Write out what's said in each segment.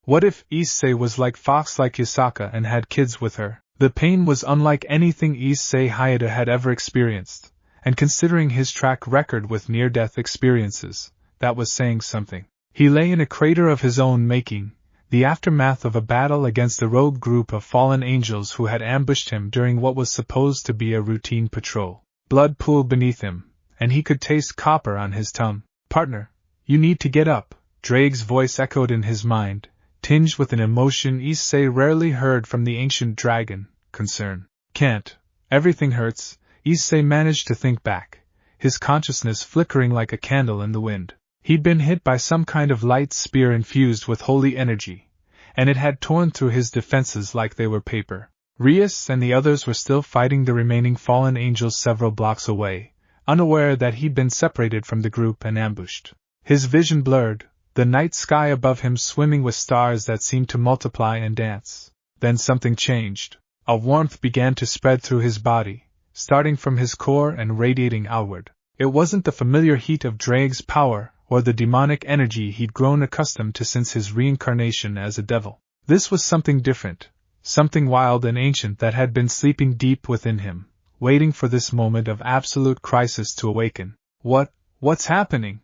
What if Issei was like Fox like Yasaka and had kids with her? The pain was unlike anything Issei Hayata had ever experienced, and considering his track record with near-death experiences, that was saying something. He lay in a crater of his own making, the aftermath of a battle against a rogue group of fallen angels who had ambushed him during what was supposed to be a routine patrol. Blood pooled beneath him, and he could taste copper on his tongue. Partner, you need to get up, Drake's voice echoed in his mind, tinged with an emotion Issei rarely heard from the ancient dragon, concern. Can't. Everything hurts, Issei managed to think back, his consciousness flickering like a candle in the wind. He'd been hit by some kind of light spear infused with holy energy, and it had torn through his defenses like they were paper. Rias and the others were still fighting the remaining fallen angels several blocks away, unaware that he'd been separated from the group and ambushed. His vision blurred, the night sky above him swimming with stars that seemed to multiply and dance. Then something changed. A warmth began to spread through his body, starting from his core and radiating outward. It wasn't the familiar heat of Drake's power, or the demonic energy he'd grown accustomed to since his reincarnation as a devil. This was something different, something wild and ancient that had been sleeping deep within him, waiting for this moment of absolute crisis to awaken. What's happening?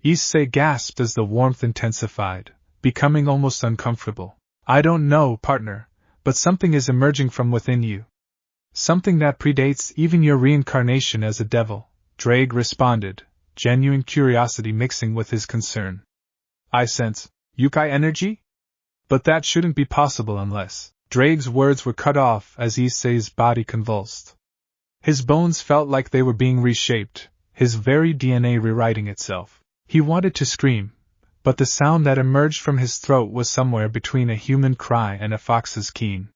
Issei gasped as the warmth intensified, becoming almost uncomfortable. I don't know, partner, but something is emerging from within you. Something that predates even your reincarnation as a devil, Drake responded, genuine curiosity mixing with his concern. I sense Yukai energy? But that shouldn't be possible unless... Drake's words were cut off as Issei's body convulsed. His bones felt like they were being reshaped, his very DNA rewriting itself. He wanted to scream, but the sound that emerged from his throat was somewhere between a human cry and a fox's keen.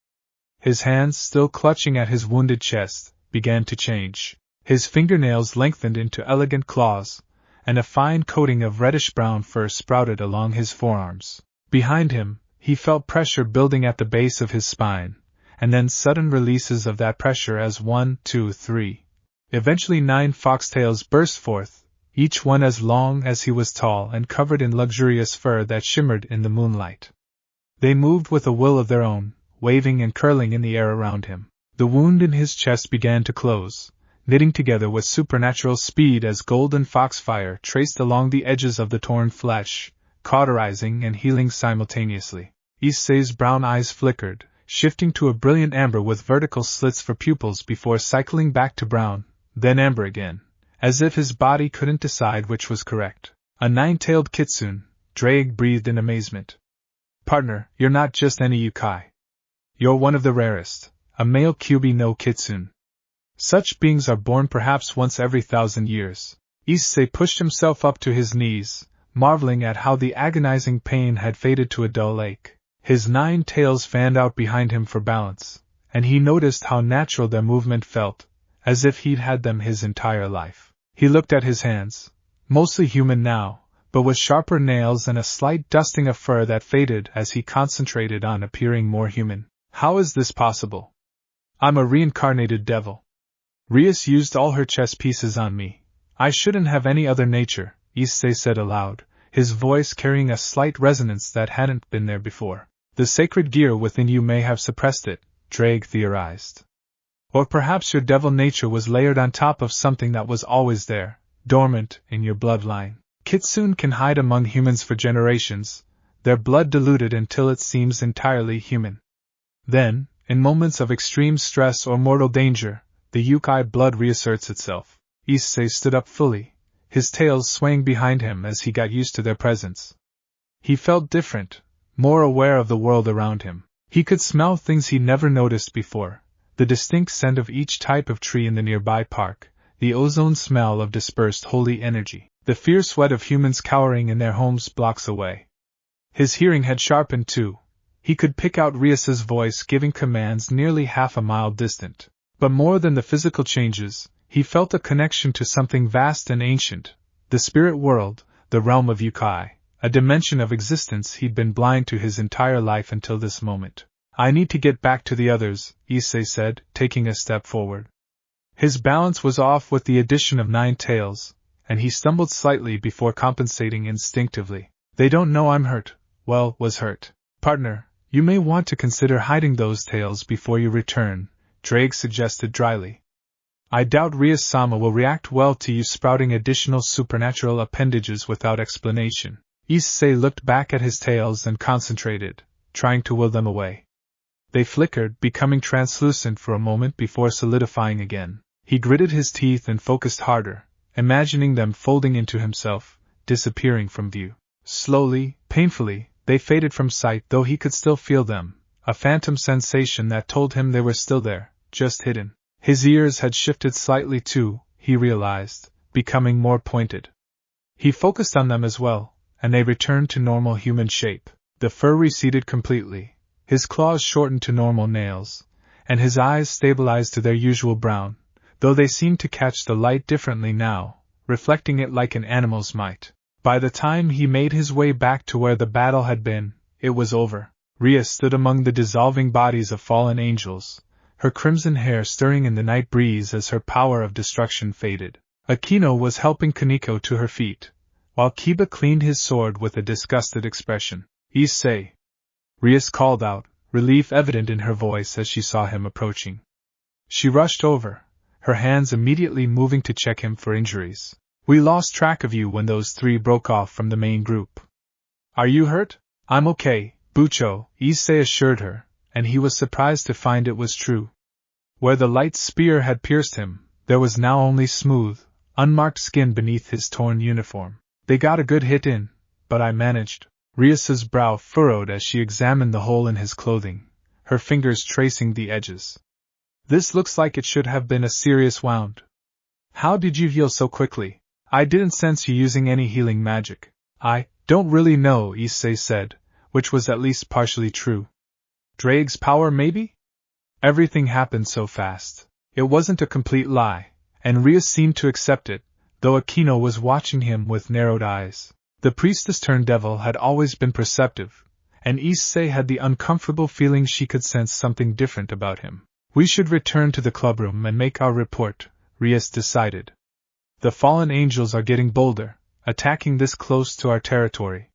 His hands, still clutching at his wounded chest, began to change. His fingernails lengthened into elegant claws, and a fine coating of reddish-brown fur sprouted along his forearms. Behind him, he felt pressure building at the base of his spine, and then sudden releases of that pressure as 1, 2, 3. Eventually 9 foxtails burst forth, each one as long as he was tall and covered in luxurious fur that shimmered in the moonlight. They moved with a will of their own, waving and curling in the air around him. The wound in his chest began to close, knitting together with supernatural speed as golden foxfire traced along the edges of the torn flesh, cauterizing and healing simultaneously. Issei's brown eyes flickered, shifting to a brilliant amber with vertical slits for pupils before cycling back to brown, then amber again, as if his body couldn't decide which was correct. A 9-tailed kitsune, Drake breathed in amazement. Partner, you're not just any yukai. You're one of the rarest, a male Kyubi no kitsune. Such beings are born perhaps once every 1,000 years. Issei pushed himself up to his knees, marveling at how the agonizing pain had faded to a dull ache. His 9 tails fanned out behind him for balance, and he noticed how natural their movement felt, as if he'd had them his entire life. He looked at his hands, mostly human now, but with sharper nails and a slight dusting of fur that faded as he concentrated on appearing more human. How is this possible? I'm a reincarnated devil. Rias used all her chess pieces on me. I shouldn't have any other nature, Issei said aloud, his voice carrying a slight resonance that hadn't been there before. The sacred gear within you may have suppressed it, Drake theorized. Or perhaps your devil nature was layered on top of something that was always there, dormant in your bloodline. Kitsune can hide among humans for generations, their blood diluted until it seems entirely human. Then, in moments of extreme stress or mortal danger, the yukai blood reasserts itself. Issei stood up fully, his tails swaying behind him as he got used to their presence. He felt different, more aware of the world around him. He could smell things he'd never noticed before, the distinct scent of each type of tree in the nearby park, the ozone smell of dispersed holy energy, the fierce sweat of humans cowering in their homes blocks away. His hearing had sharpened too. He could pick out Rias's voice giving commands nearly half a mile distant. But more than the physical changes, he felt a connection to something vast and ancient, the spirit world, the realm of yukai, a dimension of existence he'd been blind to his entire life until this moment. I need to get back to the others, Issei said, taking a step forward. His balance was off with the addition of 9 tails, and he stumbled slightly before compensating instinctively. They don't know I'm hurt, was hurt. Partner, you may want to consider hiding those tails before you return, Drake suggested dryly. I doubt Rias-sama will react well to you sprouting additional supernatural appendages without explanation. Issei looked back at his tails and concentrated, trying to will them away. They flickered, becoming translucent for a moment before solidifying again. He gritted his teeth and focused harder, imagining them folding into himself, disappearing from view. Slowly, painfully, they faded from sight, though he could still feel them, a phantom sensation that told him they were still there, just hidden. His ears had shifted slightly too, he realized, becoming more pointed. He focused on them as well, and they returned to normal human shape. The fur receded completely, his claws shortened to normal nails, and his eyes stabilized to their usual brown, though they seemed to catch the light differently now, reflecting it like an animal's might. By the time he made his way back to where the battle had been, it was over. Ria stood among the dissolving bodies of fallen angels, her crimson hair stirring in the night breeze as her power of destruction faded. Akino was helping Kaneko to her feet, while Kiba cleaned his sword with a disgusted expression. Issei! Rias called out, relief evident in her voice as she saw him approaching. She rushed over, her hands immediately moving to check him for injuries. We lost track of you when those three broke off from the main group. Are you hurt? I'm okay, Bucho, Issei assured her, and he was surprised to find it was true. Where the light spear had pierced him, there was now only smooth, unmarked skin beneath his torn uniform. They got a good hit in, but I managed. Rias's brow furrowed as she examined the hole in his clothing, her fingers tracing the edges. This looks like it should have been a serious wound. How did you heal so quickly? I didn't sense you using any healing magic. I don't really know, Issei said, which was at least partially true. Drake's power, maybe? Everything happened so fast. It wasn't a complete lie, and Rias seemed to accept it, though Akino was watching him with narrowed eyes. The priestess-turned-devil had always been perceptive, and Issei had the uncomfortable feeling she could sense something different about him. We should return to the clubroom and make our report, Rias decided. The fallen angels are getting bolder, attacking this close to our territory.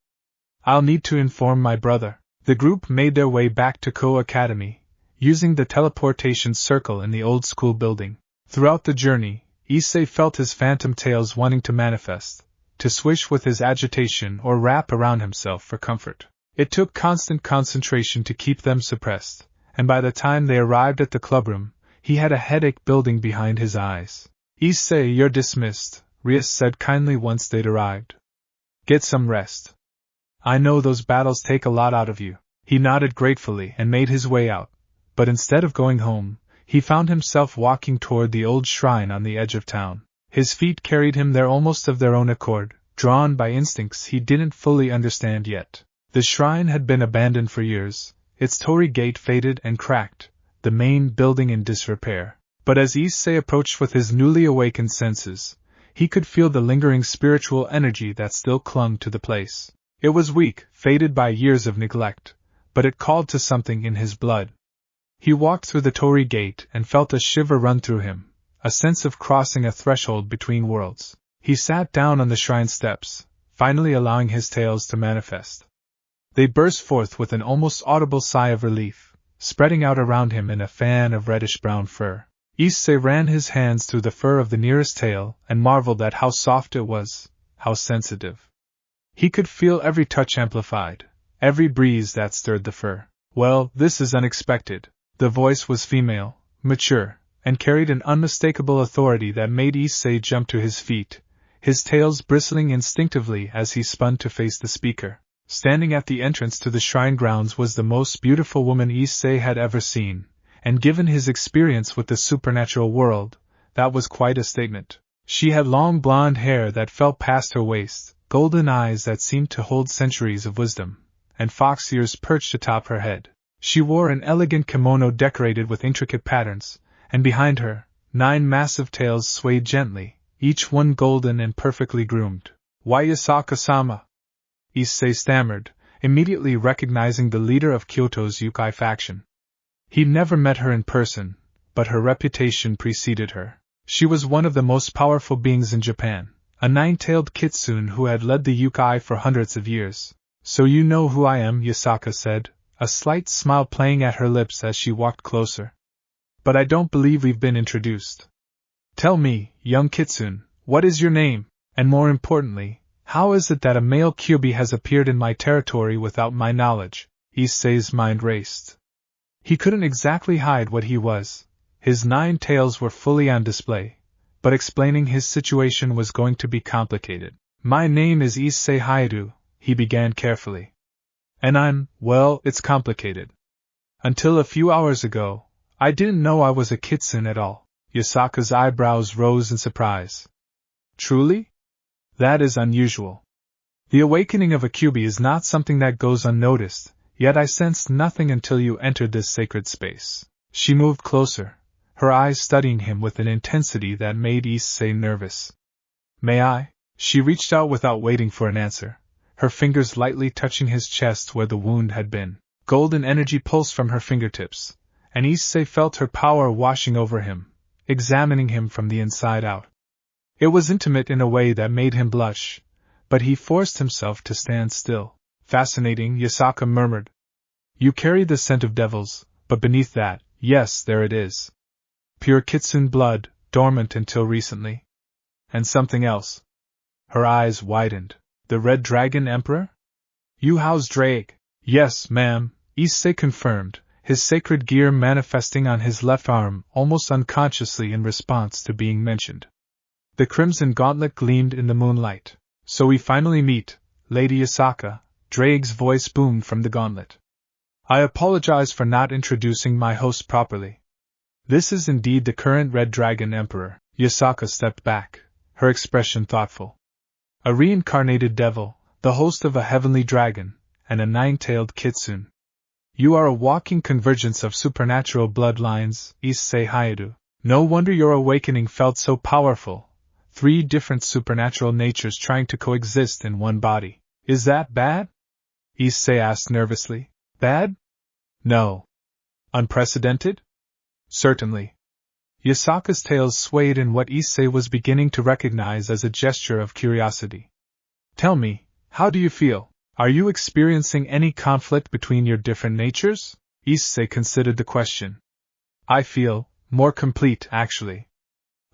I'll need to inform my brother. The group made their way back to Ko Academy, using the teleportation circle in the old school building. Throughout the journey, Issei felt his phantom tails wanting to manifest, to swish with his agitation or wrap around himself for comfort. It took constant concentration to keep them suppressed, and by the time they arrived at the clubroom, he had a headache building behind his eyes. Issei, you're dismissed, Rias said kindly once they'd arrived. Get some rest. I know those battles take a lot out of you. He nodded gratefully and made his way out, but instead of going home, he found himself walking toward the old shrine on the edge of town. His feet carried him there almost of their own accord, drawn by instincts he didn't fully understand yet. The shrine had been abandoned for years, its torii gate faded and cracked, the main building in disrepair. But as Issei approached with his newly awakened senses, he could feel the lingering spiritual energy that still clung to the place. It was weak, faded by years of neglect, but it called to something in his blood. He walked through the torii gate and felt a shiver run through him, a sense of crossing a threshold between worlds. He sat down on the shrine steps, finally allowing his tails to manifest. They burst forth with an almost audible sigh of relief, spreading out around him in a fan of reddish-brown fur. Issei ran his hands through the fur of the nearest tail and marveled at how soft it was, how sensitive. He could feel every touch amplified, every breeze that stirred the fur. Well, this is unexpected. The voice was female, mature, and carried an unmistakable authority that made Issei jump to his feet, his tails bristling instinctively as he spun to face the speaker. Standing at the entrance to the shrine grounds was the most beautiful woman Issei had ever seen, and given his experience with the supernatural world, that was quite a statement. She had long blonde hair that fell past her waist, golden eyes that seemed to hold centuries of wisdom, and fox ears perched atop her head. She wore an elegant kimono decorated with intricate patterns, and behind her, 9 massive tails swayed gently, each one golden and perfectly groomed. Why Yasaka-sama? Issei stammered, immediately recognizing the leader of Kyoto's Yukai faction. He'd never met her in person, but her reputation preceded her. She was one of the most powerful beings in Japan, a 9-tailed kitsune who had led the Yukai for hundreds of years. So you know who I am, Yasaka said, a slight smile playing at her lips as she walked closer. But I don't believe we've been introduced. Tell me, young Kitsune, what is your name, and more importantly, how is it that a male Kyuubi has appeared in my territory without my knowledge? Issei's mind raced. He couldn't exactly hide what he was. His 9 tails were fully on display, but explaining his situation was going to be complicated. My name is Issei Hayato, he began carefully. And well, it's complicated. Until a few hours ago, I didn't know I was a kitsune at all. Yasaka's eyebrows rose in surprise. Truly? That is unusual. The awakening of a Kyuubi is not something that goes unnoticed, yet I sensed nothing until you entered this sacred space. She moved closer, her eyes studying him with an intensity that made Issei nervous. May I? She reached out without waiting for an answer, her fingers lightly touching his chest where the wound had been. Golden energy pulsed from her fingertips, and Issei felt her power washing over him, examining him from the inside out. It was intimate in a way that made him blush, but he forced himself to stand still. Fascinating, Yasaka murmured. You carry the scent of devils, but beneath that, yes, there it is. Pure kitsune blood, dormant until recently. And something else. Her eyes widened. The Red Dragon Emperor? You house Drake. Yes, ma'am, Issei confirmed, his sacred gear manifesting on his left arm almost unconsciously in response to being mentioned. The crimson gauntlet gleamed in the moonlight. So we finally meet, Lady Yasaka, Drake's voice boomed from the gauntlet. I apologize for not introducing my host properly. This is indeed the current Red Dragon Emperor. Yasaka stepped back, her expression thoughtful. A reincarnated devil, the host of a heavenly dragon, and a 9-tailed kitsune. You are a walking convergence of supernatural bloodlines, Issei Hayato. No wonder your awakening felt so powerful. 3 different supernatural natures trying to coexist in one body. Is that bad? Issei asked nervously. Bad? No. Unprecedented? Certainly. Yasaka's tails swayed in what Issei was beginning to recognize as a gesture of curiosity. Tell me, how do you feel? Are you experiencing any conflict between your different natures? Issei considered the question. I feel more complete, actually.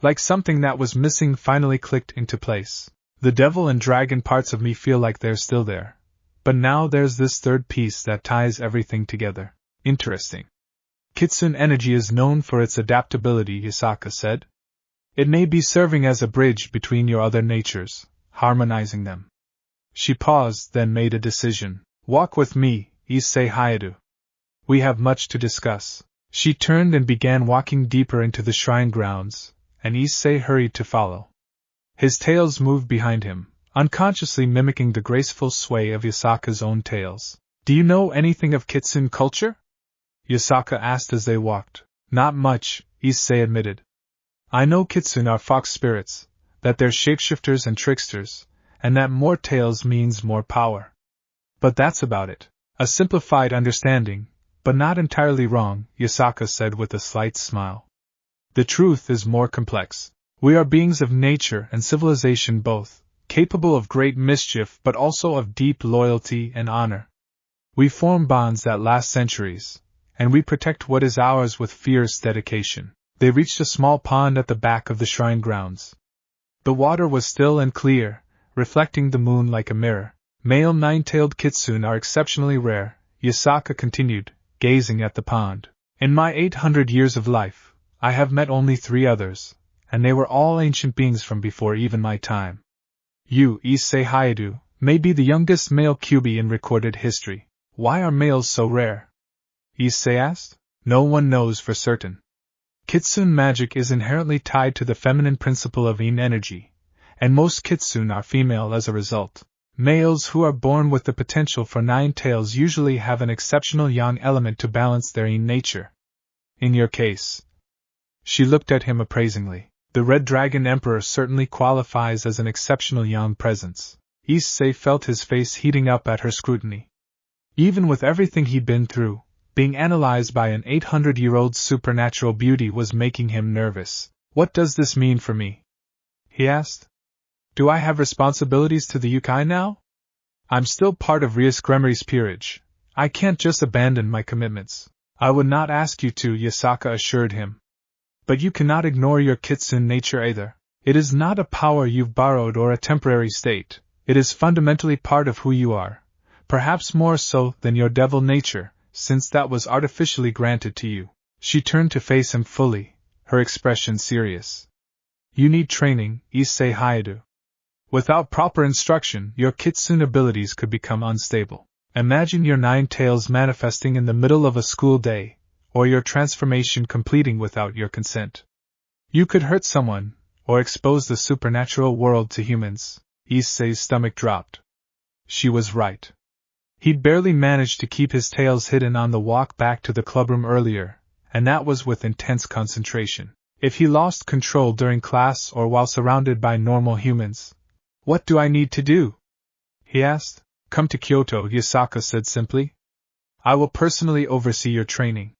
Like something that was missing finally clicked into place. The devil and dragon parts of me feel like they're still there. But now there's this third piece that ties everything together. Interesting. Kitsune energy is known for its adaptability, Yasaka said. It may be serving as a bridge between your other natures, harmonizing them. She paused, then made a decision. Walk with me, Issei Hayato. We have much to discuss. She turned and began walking deeper into the shrine grounds, and Issei hurried to follow. His tails moved behind him, unconsciously mimicking the graceful sway of Yasaka's own tails. Do you know anything of kitsune culture? Yasaka asked as they walked. Not much, Issei admitted. I know kitsune are fox spirits, that they're shapeshifters and tricksters, and that more tails means more power. But that's about it. A simplified understanding, but not entirely wrong, Yasaka said with a slight smile. The truth is more complex. We are beings of nature and civilization both, capable of great mischief but also of deep loyalty and honor. We form bonds that last centuries, and we protect what is ours with fierce dedication. They reached a small pond at the back of the shrine grounds. The water was still and clear, reflecting the moon like a mirror. Male 9-tailed kitsune are exceptionally rare, Yasaka continued, gazing at the pond. In my 800 years of life, I have met only 3 others, and they were all ancient beings from before even my time. You, Issei Hayato, may be the youngest male Kyuubi in recorded history. Why are males so rare? Issei asked. No one knows for certain. Kitsune magic is inherently tied to the feminine principle of yin energy, and most kitsune are female as a result. Males who are born with the potential for 9 tails usually have an exceptional yang element to balance their yin nature. In your case. She looked at him appraisingly. The Red Dragon Emperor certainly qualifies as an exceptional yang presence. Issei felt his face heating up at her scrutiny. Even with everything he'd been through, being analyzed by an 800-year-old supernatural beauty was making him nervous. What does this mean for me? He asked. Do I have responsibilities to the Yukai now? I'm still part of Rias Gremory's peerage. I can't just abandon my commitments. I would not ask you to, Yasaka assured him. But you cannot ignore your kitsune nature either. It is not a power you've borrowed or a temporary state. It is fundamentally part of who you are. Perhaps more so than your devil nature, since that was artificially granted to you. She turned to face him fully, her expression serious. You need training, Issei Hayadu. Without proper instruction, your kitsune abilities could become unstable. Imagine your 9 tails manifesting in the middle of a school day, or your transformation completing without your consent. You could hurt someone, or expose the supernatural world to humans. Issei's stomach dropped. She was right. He'd barely managed to keep his tails hidden on the walk back to the clubroom earlier, and that was with intense concentration. If he lost control during class or while surrounded by normal humans, what do I need to do? He asked. Come to Kyoto, Yasaka said simply. I will personally oversee your training.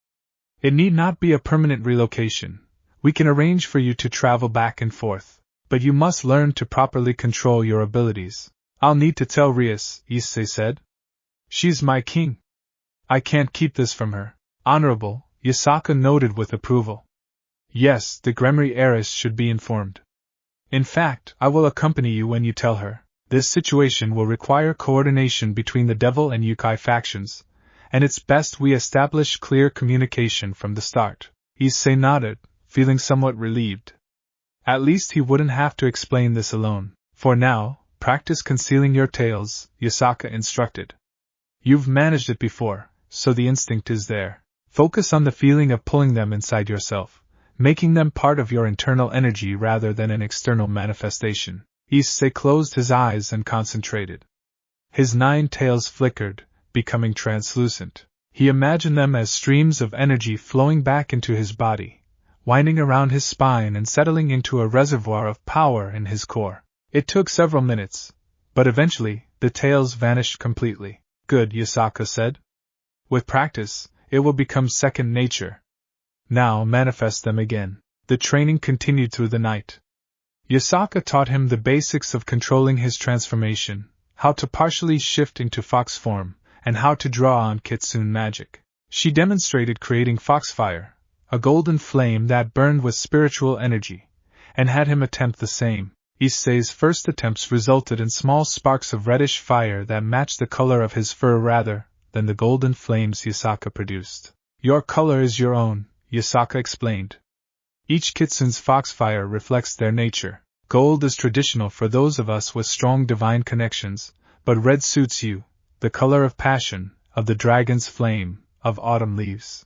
It need not be a permanent relocation. We can arrange for you to travel back and forth, but you must learn to properly control your abilities. I'll need to tell Rias, Issei said. She's my king. I can't keep this from her. Honorable, Yasaka noted with approval. Yes, the Gremory heiress should be informed. In fact, I will accompany you when you tell her. This situation will require coordination between the Devil and Yukai factions, and it's best we establish clear communication from the start. Issei nodded, feeling somewhat relieved. At least he wouldn't have to explain this alone. For now, practice concealing your tails, Yasaka instructed. You've managed it before, so the instinct is there. Focus on the feeling of pulling them inside yourself, making them part of your internal energy rather than an external manifestation. Issei closed his eyes and concentrated. His 9 tails flickered, becoming translucent. He imagined them as streams of energy flowing back into his body, winding around his spine and settling into a reservoir of power in his core. It took several minutes, but eventually, the tails vanished completely. Good, Yasaka said. With practice, it will become second nature. Now manifest them again. The training continued through the night. Yasaka taught him the basics of controlling his transformation, how to partially shift into fox form, and how to draw on kitsune magic. She demonstrated creating foxfire, a golden flame that burned with spiritual energy, and had him attempt the same. Issei's first attempts resulted in small sparks of reddish fire that matched the color of his fur rather than the golden flames Yasaka produced. Your color is your own, Yasaka explained. Each kitsune's foxfire reflects their nature. Gold is traditional for those of us with strong divine connections, but red suits you, the color of passion, of the dragon's flame, of autumn leaves.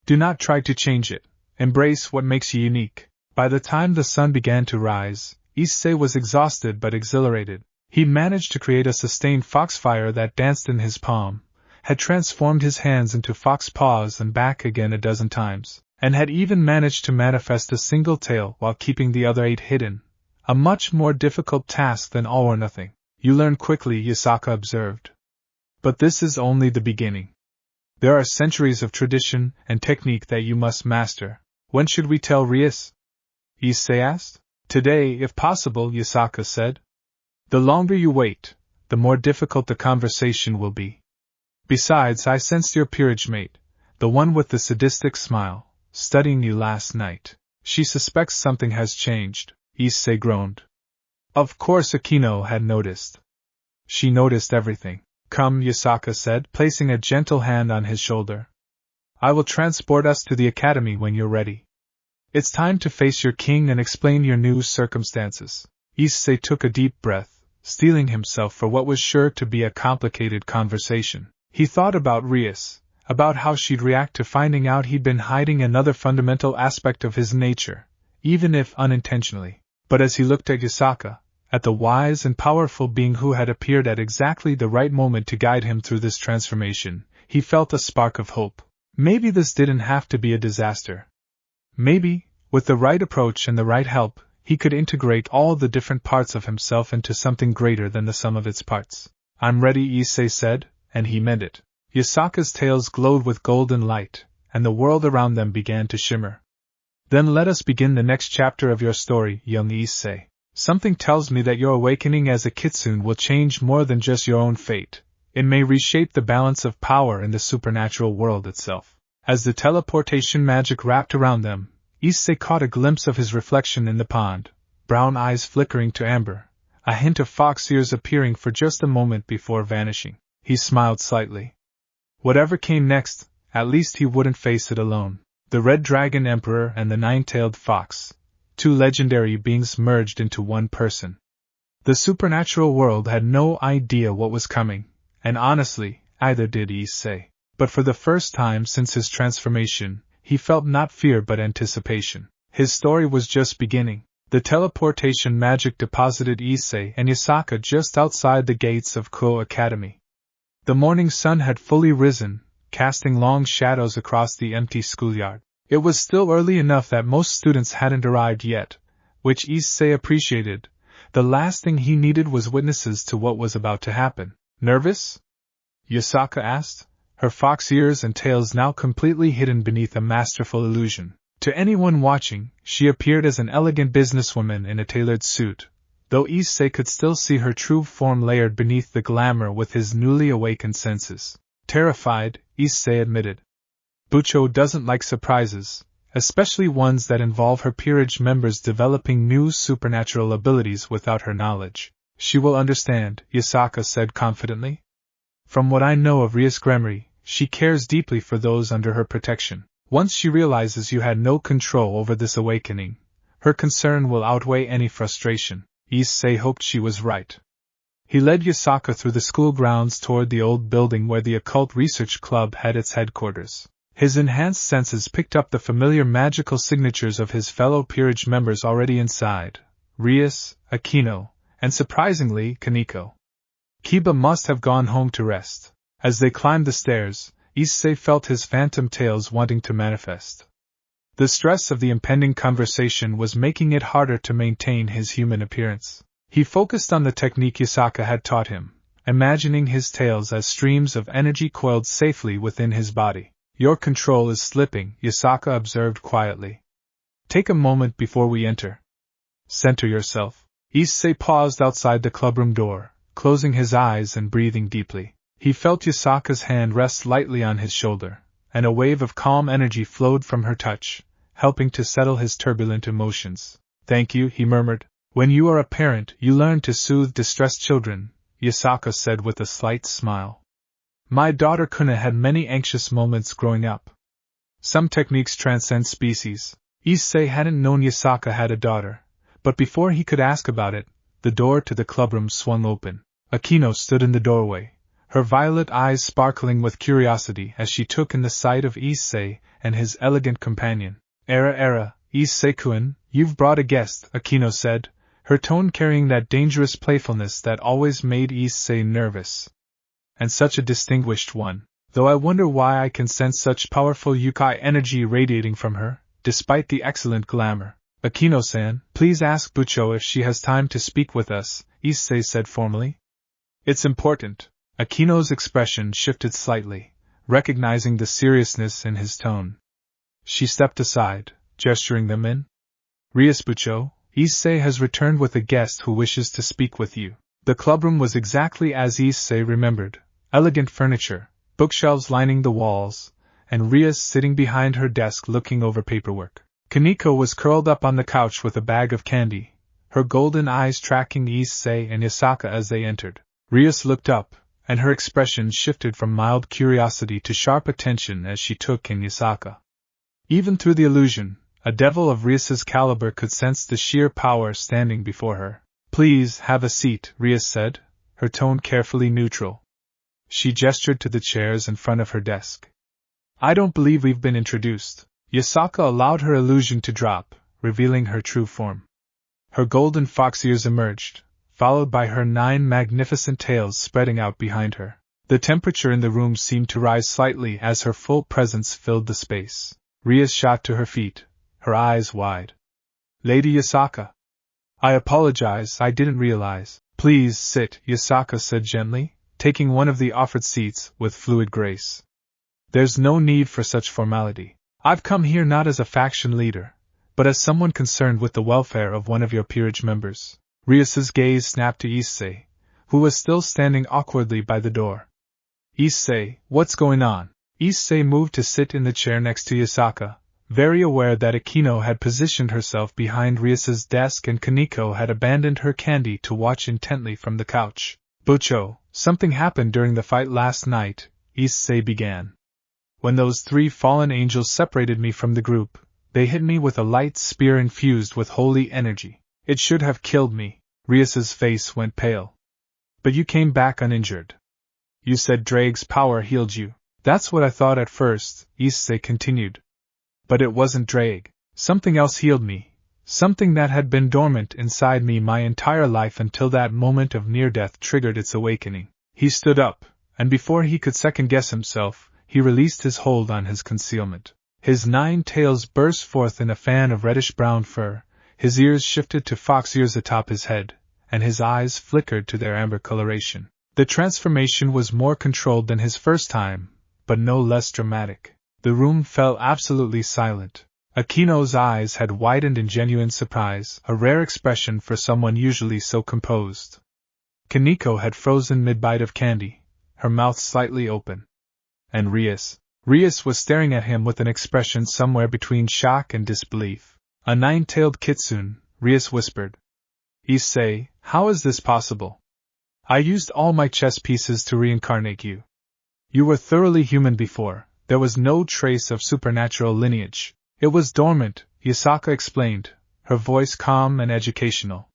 Do not try to change it. Embrace what makes you unique. By the time the sun began to rise, Issei was exhausted but exhilarated. He managed to create a sustained foxfire that danced in his palm, had transformed his hands into fox paws and back again a dozen times, and had even managed to manifest a single tail while keeping the other 8 hidden, a much more difficult task than all or nothing. You learn quickly, Yasaka observed. But this is only the beginning. There are centuries of tradition and technique that you must master. When should we tell Rias? Issei asked. Today, if possible, Yasaka said. The longer you wait, the more difficult the conversation will be. Besides, I sensed your peerage mate, the one with the sadistic smile, studying you last night. She suspects something has changed, Issei groaned. Of course Akino had noticed. She noticed everything. Come, Yasaka said, placing a gentle hand on his shoulder. I will transport us to the academy when you're ready. It's time to face your king and explain your new circumstances. Issei took a deep breath, steeling himself for what was sure to be a complicated conversation. He thought about Rias, about how she'd react to finding out he'd been hiding another fundamental aspect of his nature, even if unintentionally. But as he looked at Yasaka, at the wise and powerful being who had appeared at exactly the right moment to guide him through this transformation, he felt a spark of hope. Maybe this didn't have to be a disaster. Maybe, with the right approach and the right help, he could integrate all the different parts of himself into something greater than the sum of its parts. I'm ready, Issei said, and he meant it. Yasaka's tails glowed with golden light, and the world around them began to shimmer. Then let us begin the next chapter of your story, young Issei. Something tells me that your awakening as a kitsune will change more than just your own fate. It may reshape the balance of power in the supernatural world itself. As the teleportation magic wrapped around them, Issei caught a glimpse of his reflection in the pond, brown eyes flickering to amber, a hint of fox ears appearing for just a moment before vanishing. He smiled slightly. Whatever came next, at least he wouldn't face it alone. The Red Dragon Emperor and the Nine-Tailed Fox, two legendary beings merged into one person. The supernatural world had no idea what was coming, and honestly, either did Issei. But for the first time since his transformation, he felt not fear but anticipation. His story was just beginning. The teleportation magic deposited Issei and Yasaka just outside the gates of Kuo Academy. The morning sun had fully risen, casting long shadows across the empty schoolyard. It was still early enough that most students hadn't arrived yet, which Issei appreciated. The last thing he needed was witnesses to what was about to happen. Nervous? Yasaka asked, her fox ears and tails now completely hidden beneath a masterful illusion. To anyone watching, she appeared as an elegant businesswoman in a tailored suit, though Issei could still see her true form layered beneath the glamour with his newly awakened senses. Terrified, Issei admitted. Bucho doesn't like surprises, especially ones that involve her peerage members developing new supernatural abilities without her knowledge. She will understand, Yasaka said confidently. From what I know of Rias Gremory, she cares deeply for those under her protection. Once she realizes you had no control over this awakening, her concern will outweigh any frustration. Issei hoped she was right. He led Yasaka through the school grounds toward the old building where the Occult Research Club had its headquarters. His enhanced senses picked up the familiar magical signatures of his fellow peerage members already inside, Rias, Aquino, and surprisingly, Kaneko. Kiba must have gone home to rest. As they climbed the stairs, Issei felt his phantom tales wanting to manifest. The stress of the impending conversation was making it harder to maintain his human appearance. He focused on the technique Yasaka had taught him, imagining his tales as streams of energy coiled safely within his body. Your control is slipping, Yasaka observed quietly. Take a moment before we enter. Center yourself. Issei paused outside the clubroom door, closing his eyes and breathing deeply. He felt Yasaka's hand rest lightly on his shoulder, and a wave of calm energy flowed from her touch, helping to settle his turbulent emotions. Thank you, he murmured. When you are a parent, you learn to soothe distressed children, Yasaka said with a slight smile. My daughter Kuna had many anxious moments growing up. Some techniques transcend species. Issei hadn't known Yasaka had a daughter, but before he could ask about it, the door to the clubroom swung open. Aquino stood in the doorway, her violet eyes sparkling with curiosity as she took in the sight of Issei and his elegant companion. Era, Issei-kun, you've brought a guest, Aquino said, her tone carrying that dangerous playfulness that always made Issei nervous. And such a distinguished one, though I wonder why I can sense such powerful yukai energy radiating from her, despite the excellent glamour. Aquino-san, please ask Bucho if she has time to speak with us, Issei said formally. It's important. Aquino's expression shifted slightly, recognizing the seriousness in his tone. She stepped aside, gesturing them in. Rias Bucho, Issei has returned with a guest who wishes to speak with you. The clubroom was exactly as Issei remembered. Elegant furniture, bookshelves lining the walls, and Rias sitting behind her desk looking over paperwork. Kaneko was curled up on the couch with a bag of candy, her golden eyes tracking Issei and Yasaka as they entered. Rias looked up, and her expression shifted from mild curiosity to sharp attention as she took in Yasaka. Even through the illusion, a devil of Rias's caliber could sense the sheer power standing before her. Please have a seat, Rias said, her tone carefully neutral. She gestured to the chairs in front of her desk. I don't believe we've been introduced. Yasaka allowed her illusion to drop, revealing her true form. Her golden fox ears emerged, followed by her 9 magnificent tails spreading out behind her. The temperature in the room seemed to rise slightly as her full presence filled the space. Rias shot to her feet, her eyes wide. Lady Yasaka. I apologize, I didn't realize. Please sit, Yasaka said gently, taking one of the offered seats with fluid grace. There's no need for such formality. I've come here not as a faction leader, but as someone concerned with the welfare of one of your peerage members. Rias's gaze snapped to Issei, who was still standing awkwardly by the door. Issei, what's going on? Issei moved to sit in the chair next to Yasaka, very aware that Akino had positioned herself behind Rias's desk and Kaneko had abandoned her candy to watch intently from the couch. Bucho, something happened during the fight last night, Issei began. When those 3 fallen angels separated me from the group, they hit me with a light spear infused with holy energy. It should have killed me. Rias's face went pale. But you came back uninjured. You said Drake's power healed you. That's what I thought at first, Issei continued. But it wasn't Drake. Something else healed me. Something that had been dormant inside me my entire life until that moment of near-death triggered its awakening. He stood up, and before he could second-guess himself, he released his hold on his concealment. His 9 tails burst forth in a fan of reddish-brown fur, his ears shifted to fox ears atop his head, and his eyes flickered to their amber coloration. The transformation was more controlled than his first time, but no less dramatic. The room fell absolutely silent. Akino's eyes had widened in genuine surprise, a rare expression for someone usually so composed. Kaneko had frozen mid-bite of candy, her mouth slightly open. And Rias was staring at him with an expression somewhere between shock and disbelief. A 9-tailed kitsune, Rias whispered. Issei, how is this possible? I used all my chess pieces to reincarnate you. You were thoroughly human before, there was no trace of supernatural lineage. It was dormant, Yasaka explained, her voice calm and educational.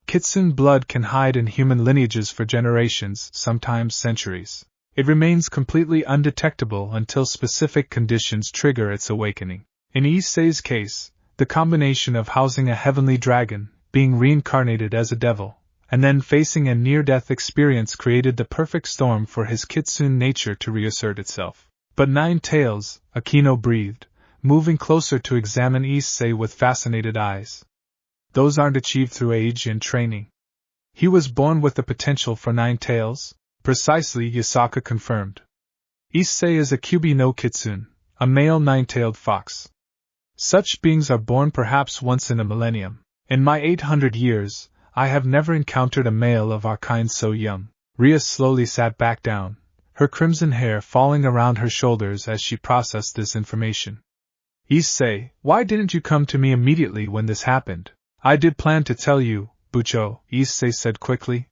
Kitsune blood can hide in human lineages for generations, sometimes centuries. It remains completely undetectable until specific conditions trigger its awakening. In Issei's case, the combination of housing a heavenly dragon, being reincarnated as a devil, and then facing a near-death experience created the perfect storm for his kitsune nature to reassert itself. But 9 tails, Akino breathed, moving closer to examine Issei with fascinated eyes. Those aren't achieved through age and training. He was born with the potential for 9 tails? Precisely, Yasaka confirmed. Issei is a Kyubi no Kitsune, a male 9-tailed fox. Such beings are born perhaps once in a millennium. In my 800 years, I have never encountered a male of our kind so young. Rias slowly sat back down, her crimson hair falling around her shoulders as she processed this information. Issei, why didn't you come to me immediately when this happened? I did plan to tell you, Bucho, Issei said quickly.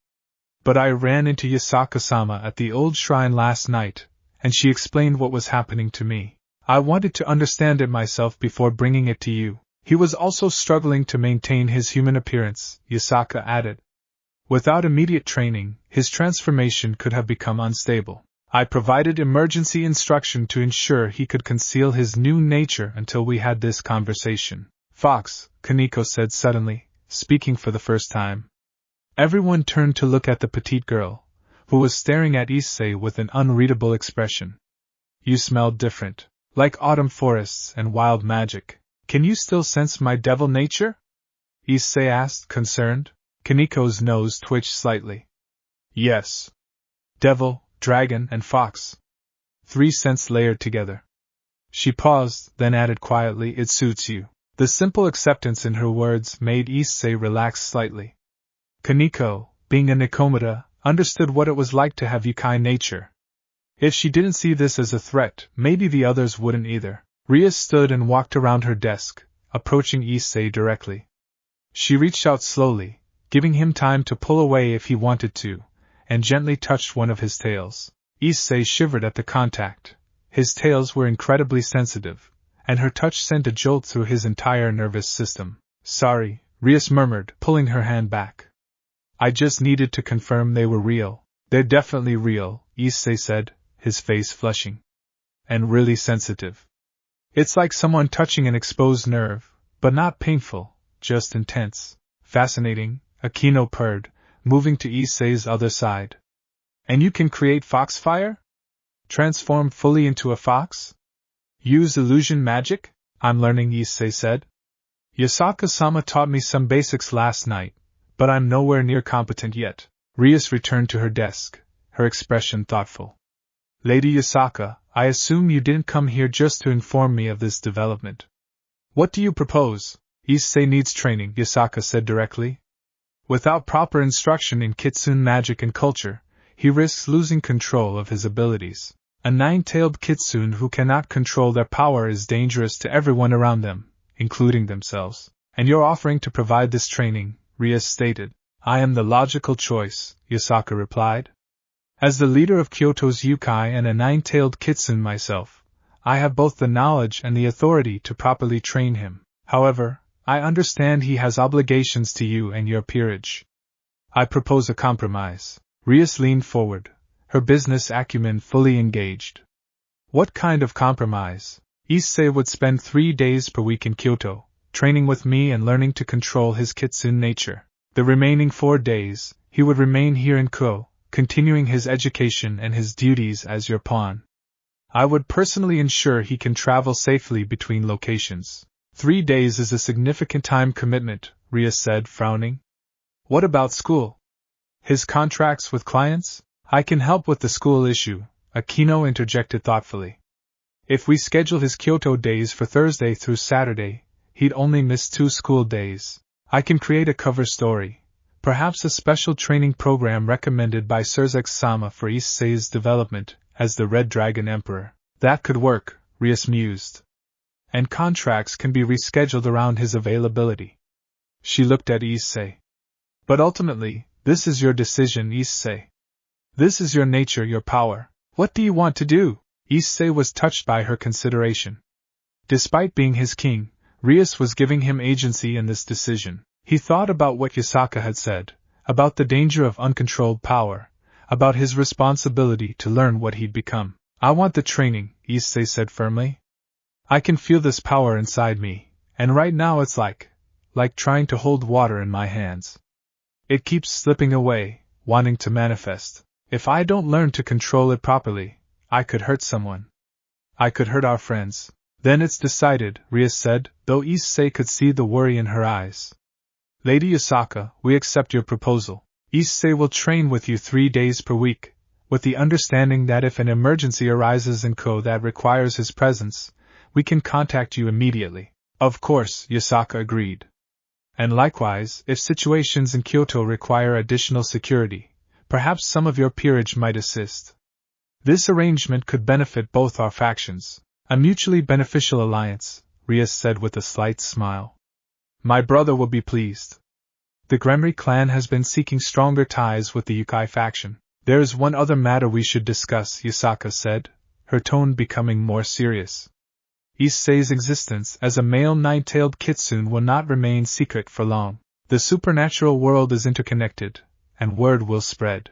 But I ran into Yasaka-sama at the old shrine last night, and she explained what was happening to me. I wanted to understand it myself before bringing it to you. He was also struggling to maintain his human appearance, Yasaka added. Without immediate training, his transformation could have become unstable. I provided emergency instruction to ensure he could conceal his new nature until we had this conversation. Fox, Kaneko said suddenly, speaking for the first time. Everyone turned to look at the petite girl, who was staring at Issei with an unreadable expression. You smelled different, like autumn forests and wild magic. Can you still sense my devil nature? Issei asked, concerned. Kaneko's nose twitched slightly. Yes. Devil, dragon, and fox. 3 scents layered together. She paused, then added quietly, it suits you. The simple acceptance in her words made Issei relax slightly. Kaneko, being a Nikomata, understood what it was like to have Yukai nature. If she didn't see this as a threat, maybe the others wouldn't either. Rias stood and walked around her desk, approaching Issei directly. She reached out slowly, giving him time to pull away if he wanted to, and gently touched one of his tails. Issei shivered at the contact. His tails were incredibly sensitive, and her touch sent a jolt through his entire nervous system. Sorry, Rias murmured, pulling her hand back. I just needed to confirm they were real. They're definitely real, Issei said, his face flushing. And really sensitive. It's like someone touching an exposed nerve, but not painful, just intense. Fascinating, Akino purred, moving to Issei's other side. And you can create foxfire? Transform fully into a fox? Use illusion magic? I'm learning, Issei said. Yasaka-sama taught me some basics last night, but I'm nowhere near competent yet. Rias returned to her desk, her expression thoughtful. Lady Yasaka, I assume you didn't come here just to inform me of this development. What do you propose? Issei needs training, Yasaka said directly. Without proper instruction in kitsune magic and culture, he risks losing control of his abilities. A nine-tailed kitsune who cannot control their power is dangerous to everyone around them, including themselves. And you're offering to provide this training, Rias stated. I am the logical choice, Yasaka replied. As the leader of Kyoto's Yukai and a nine-tailed kitsune myself, I have both the knowledge and the authority to properly train him. However, I understand he has obligations to you and your peerage. I propose a compromise. Rias leaned forward, her business acumen fully engaged. What kind of compromise? Issei would spend 3 days per week in Kyoto, training with me and learning to control his kitsune nature. The remaining 4 days, he would remain here in Ko, continuing his education and his duties as your pawn. I would personally ensure he can travel safely between locations. 3 days is a significant time commitment, Rias said, frowning. What about school? His contracts with clients? I can help with the school issue, Akino interjected thoughtfully. If we schedule his Kyoto days for Thursday through Saturday, he'd only miss 2 school days. I can create a cover story, perhaps a special training program recommended by Surzek-sama for Issei's development as the Red Dragon Emperor. That could work, Rias mused. And contracts can be rescheduled around his availability. She looked at Issei. But ultimately, this is your decision, Issei. This is your nature, your power. What do you want to do? Issei was touched by her consideration. Despite being his king, Rias was giving him agency in this decision. He thought about what Yasaka had said, about the danger of uncontrolled power, about his responsibility to learn what he'd become. I want the training, Issei said firmly. I can feel this power inside me, and right now it's like trying to hold water in my hands. It keeps slipping away, wanting to manifest. If I don't learn to control it properly, I could hurt someone. I could hurt our friends. Then it's decided, Rias said, though Issei could see the worry in her eyes. Lady Yasaka, we accept your proposal. Issei will train with you 3 days per week, with the understanding that if an emergency arises in Ko that requires his presence, we can contact you immediately. Of course, Yasaka agreed. And likewise, if situations in Kyoto require additional security, perhaps some of your peerage might assist. This arrangement could benefit both our factions. A mutually beneficial alliance, Rias said with a slight smile. My brother will be pleased. The Gremri clan has been seeking stronger ties with the Yukai faction. There is one other matter we should discuss, Yasaka said, her tone becoming more serious. Issei's existence as a male nine-tailed kitsune will not remain secret for long. The supernatural world is interconnected, and word will spread.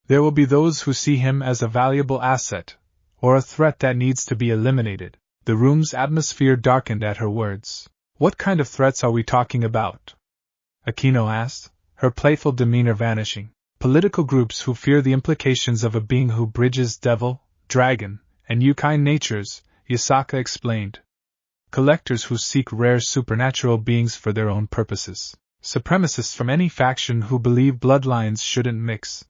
There will be those who see him as a valuable asset, or a threat that needs to be eliminated. The room's atmosphere darkened at her words. What kind of threats are we talking about? Akino asked, her playful demeanor vanishing. Political groups who fear the implications of a being who bridges devil, dragon, and Yukai natures, Yasaka explained. Collectors who seek rare supernatural beings for their own purposes. Supremacists from any faction who believe bloodlines shouldn't mix.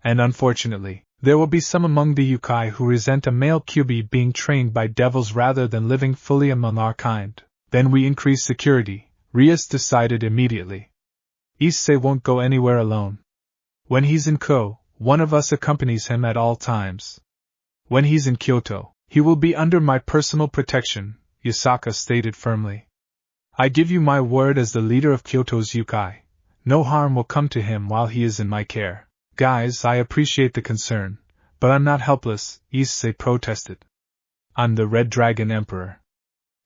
And unfortunately, there will be some among the Yukai who resent a male Kyubi being trained by devils rather than living fully among our kind. Then we increase security, Rias decided immediately. Issei won't go anywhere alone. When he's in Ko, one of us accompanies him at all times. When he's in Kyoto, he will be under my personal protection, Yasaka stated firmly. I give you my word as the leader of Kyoto's Yukai. No harm will come to him while he is in my care. Guys, I appreciate the concern, but I'm not helpless, Issei protested. I'm the Red Dragon Emperor.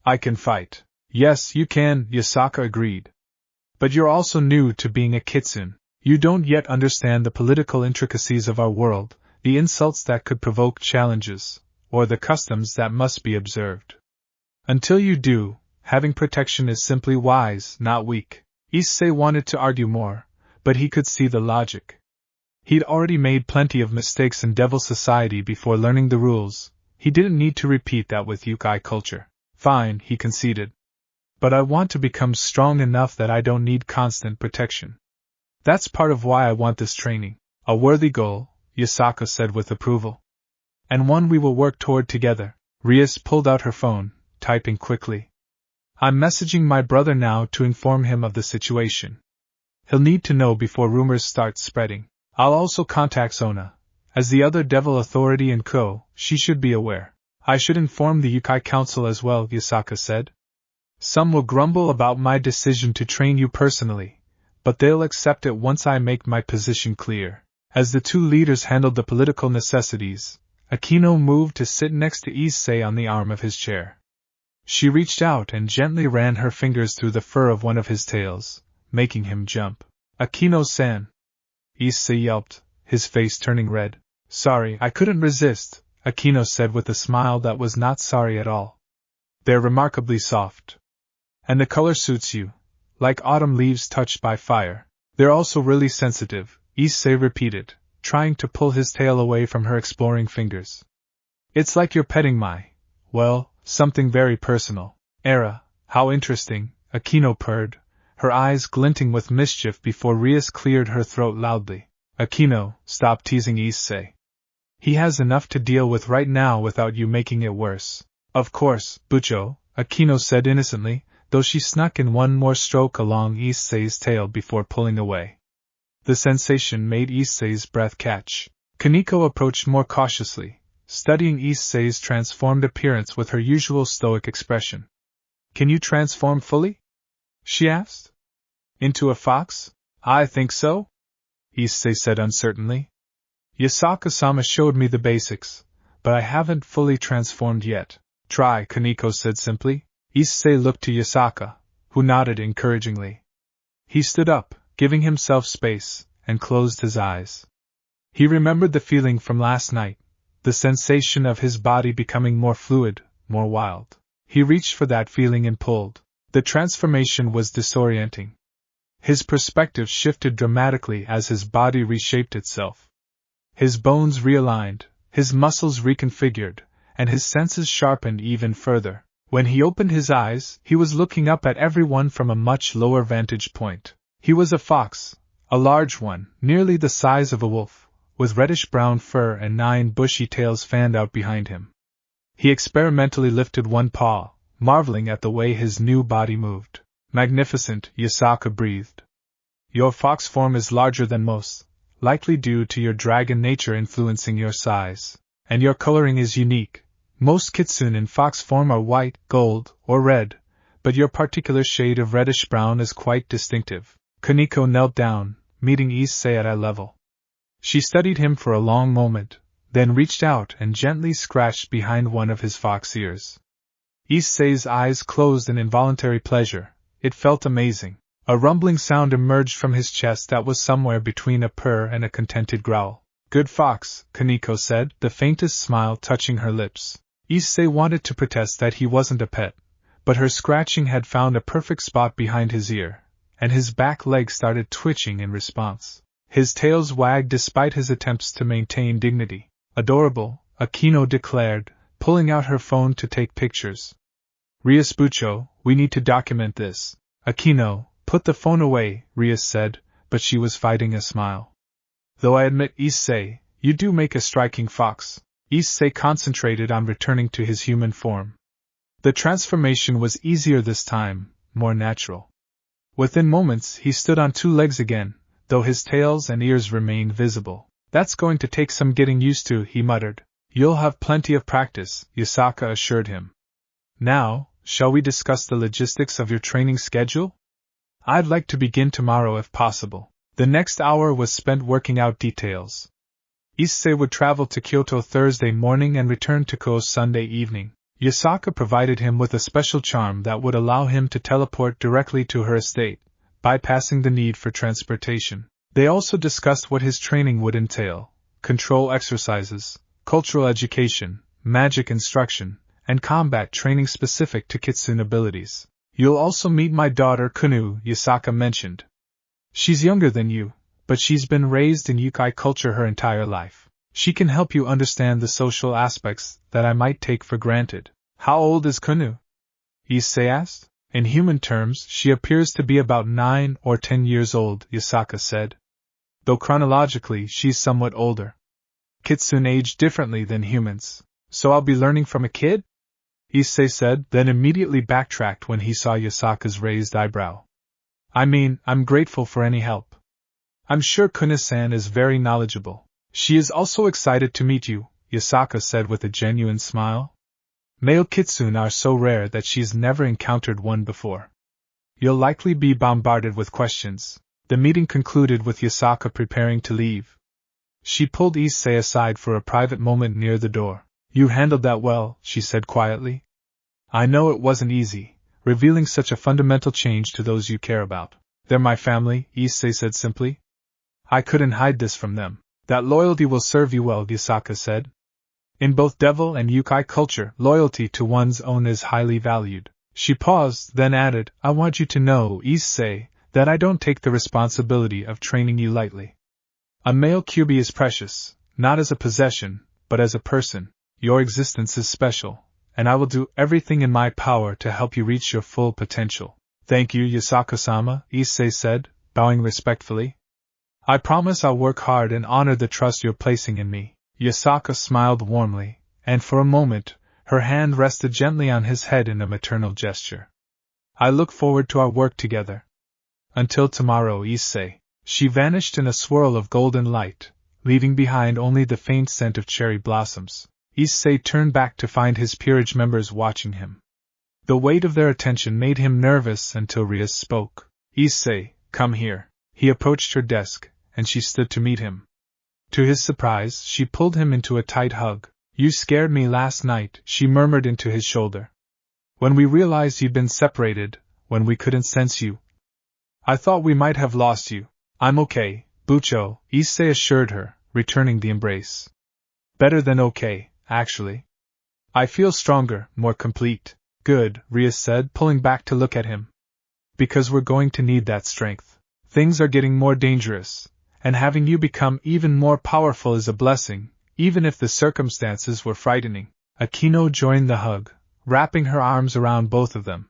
I can fight. Yes, you can, Yasaka agreed. But you're also new to being a kitsune. You don't yet understand the political intricacies of our world, the insults that could provoke challenges, or the customs that must be observed. Until you do, having protection is simply wise, not weak. Issei wanted to argue more, but he could see the logic. He'd already made plenty of mistakes in Devil Society before learning the rules. He didn't need to repeat that with Yukai culture. Fine, he conceded. But I want to become strong enough that I don't need constant protection. That's part of why I want this training. A worthy goal, Yasaka said with approval. And one we will work toward together. Rias pulled out her phone, typing quickly. I'm messaging my brother now to inform him of the situation. He'll need to know before rumors start spreading. I'll also contact Sona. As the other devil authority in Ko, she should be aware. I should inform the Yukai Council as well, Yasaka said. Some will grumble about my decision to train you personally, but they'll accept it once I make my position clear. As the two leaders handled the political necessities, Akino moved to sit next to Issei on the arm of his chair. She reached out and gently ran her fingers through the fur of one of his tails, making him jump. Akino-san! Issei yelped, his face turning red. Sorry, I couldn't resist, Akino said with a smile that was not sorry at all. They're remarkably soft. And the color suits you, like autumn leaves touched by fire. They're also really sensitive, Issei repeated, trying to pull his tail away from her exploring fingers. It's like you're petting my, well, something very personal. Era, how interesting, Akino purred, her eyes glinting with mischief before Rias cleared her throat loudly. Akino, stop teasing Issei. He has enough to deal with right now without you making it worse. Of course, Bucho, Akino said innocently, though she snuck in one more stroke along Issei's tail before pulling away. The sensation made Issei's breath catch. Kaneko approached more cautiously, studying Issei's transformed appearance with her usual stoic expression. Can you transform fully? She asked. Into a fox? I think so, Issei said uncertainly. Yasaka-sama showed me the basics, but I haven't fully transformed yet. Try, Kaneko said simply. Issei looked to Yasaka, who nodded encouragingly. He stood up, giving himself space, and closed his eyes. He remembered the feeling from last night, the sensation of his body becoming more fluid, more wild. He reached for that feeling and pulled. The transformation was disorienting. His perspective shifted dramatically as his body reshaped itself. His bones realigned, his muscles reconfigured, and his senses sharpened even further. When he opened his eyes, he was looking up at everyone from a much lower vantage point. He was a fox, a large one, nearly the size of a wolf, with reddish-brown fur and 9 bushy tails fanned out behind him. He experimentally lifted one paw, marveling at the way his new body moved. Magnificent, Yasaka breathed. Your fox form is larger than most, likely due to your dragon nature influencing your size. And your coloring is unique. Most kitsune in fox form are white, gold, or red, but your particular shade of reddish-brown is quite distinctive. Kaneko knelt down, meeting Issei at eye level. She studied him for a long moment, then reached out and gently scratched behind one of his fox ears. Issei's eyes closed in involuntary pleasure. It felt amazing. A rumbling sound emerged from his chest that was somewhere between a purr and a contented growl. Good fox, Kaneko said, the faintest smile touching her lips. Issei wanted to protest that he wasn't a pet, but her scratching had found a perfect spot behind his ear, and his back leg started twitching in response. His tails wagged despite his attempts to maintain dignity. Adorable, Akino declared, pulling out her phone to take pictures. Rias Bucho, we need to document this. Akino, put the phone away, Rias said, but she was fighting a smile. Though I admit, Issei, you do make a striking fox. Issei concentrated on returning to his human form. The transformation was easier this time, more natural. Within moments he stood on 2 legs again, though his tails and ears remained visible. That's going to take some getting used to, he muttered. You'll have plenty of practice, Yasaka assured him. Now, shall we discuss the logistics of your training schedule? I'd like to begin tomorrow if possible. The next hour was spent working out details. Issei would travel to Kyoto Thursday morning and return to Ko Sunday evening. Yasaka provided him with a special charm that would allow him to teleport directly to her estate, bypassing the need for transportation. They also discussed what his training would entail: control exercises, cultural education, magic instruction, and combat training specific to kitsune abilities. You'll also meet my daughter Kunu, Yasaka mentioned. She's younger than you, but she's been raised in Yukai culture her entire life. She can help you understand the social aspects that I might take for granted. How old is Kunu? Issei asked. In human terms, she appears to be about 9 or 10 years old, Yasaka said. Though chronologically she's somewhat older. Kitsune age differently than humans. So I'll be learning from a kid? Issei said, then immediately backtracked when he saw Yasaka's raised eyebrow. I'm grateful for any help. I'm sure Kuna-san is very knowledgeable. She is also excited to meet you, Yasaka said with a genuine smile. Male kitsune are so rare that she's never encountered one before. You'll likely be bombarded with questions. The meeting concluded with Yasaka preparing to leave. She pulled Issei aside for a private moment near the door. You handled that well, she said quietly. I know it wasn't easy, revealing such a fundamental change to those you care about. They're my family, Issei said simply. I couldn't hide this from them. That loyalty will serve you well, Yasaka said. In both devil and yokai culture, loyalty to one's own is highly valued. She paused, then added, I want you to know, Issei, that I don't take the responsibility of training you lightly. A male kyubi is precious, not as a possession, but as a person. Your existence is special, and I will do everything in my power to help you reach your full potential. Thank you, Yasaka-sama, Issei said, bowing respectfully. I promise I'll work hard and honor the trust you're placing in me. Yasaka smiled warmly, and for a moment, her hand rested gently on his head in a maternal gesture. I look forward to our work together. Until tomorrow, Issei. She vanished in a swirl of golden light, leaving behind only the faint scent of cherry blossoms. Issei turned back to find his peerage members watching him. The weight of their attention made him nervous until Rias spoke. Issei, come here. He approached her desk, and she stood to meet him. To his surprise, she pulled him into a tight hug. You scared me last night, she murmured into his shoulder. When we realized you'd been separated, when we couldn't sense you. I thought we might have lost you. I'm okay, Bucho, Issei assured her, returning the embrace. Better than okay, actually. I feel stronger, more complete. Good, Rias said, pulling back to look at him. Because we're going to need that strength. Things are getting more dangerous, and having you become even more powerful is a blessing, even if the circumstances were frightening. Akino joined the hug, wrapping her arms around both of them.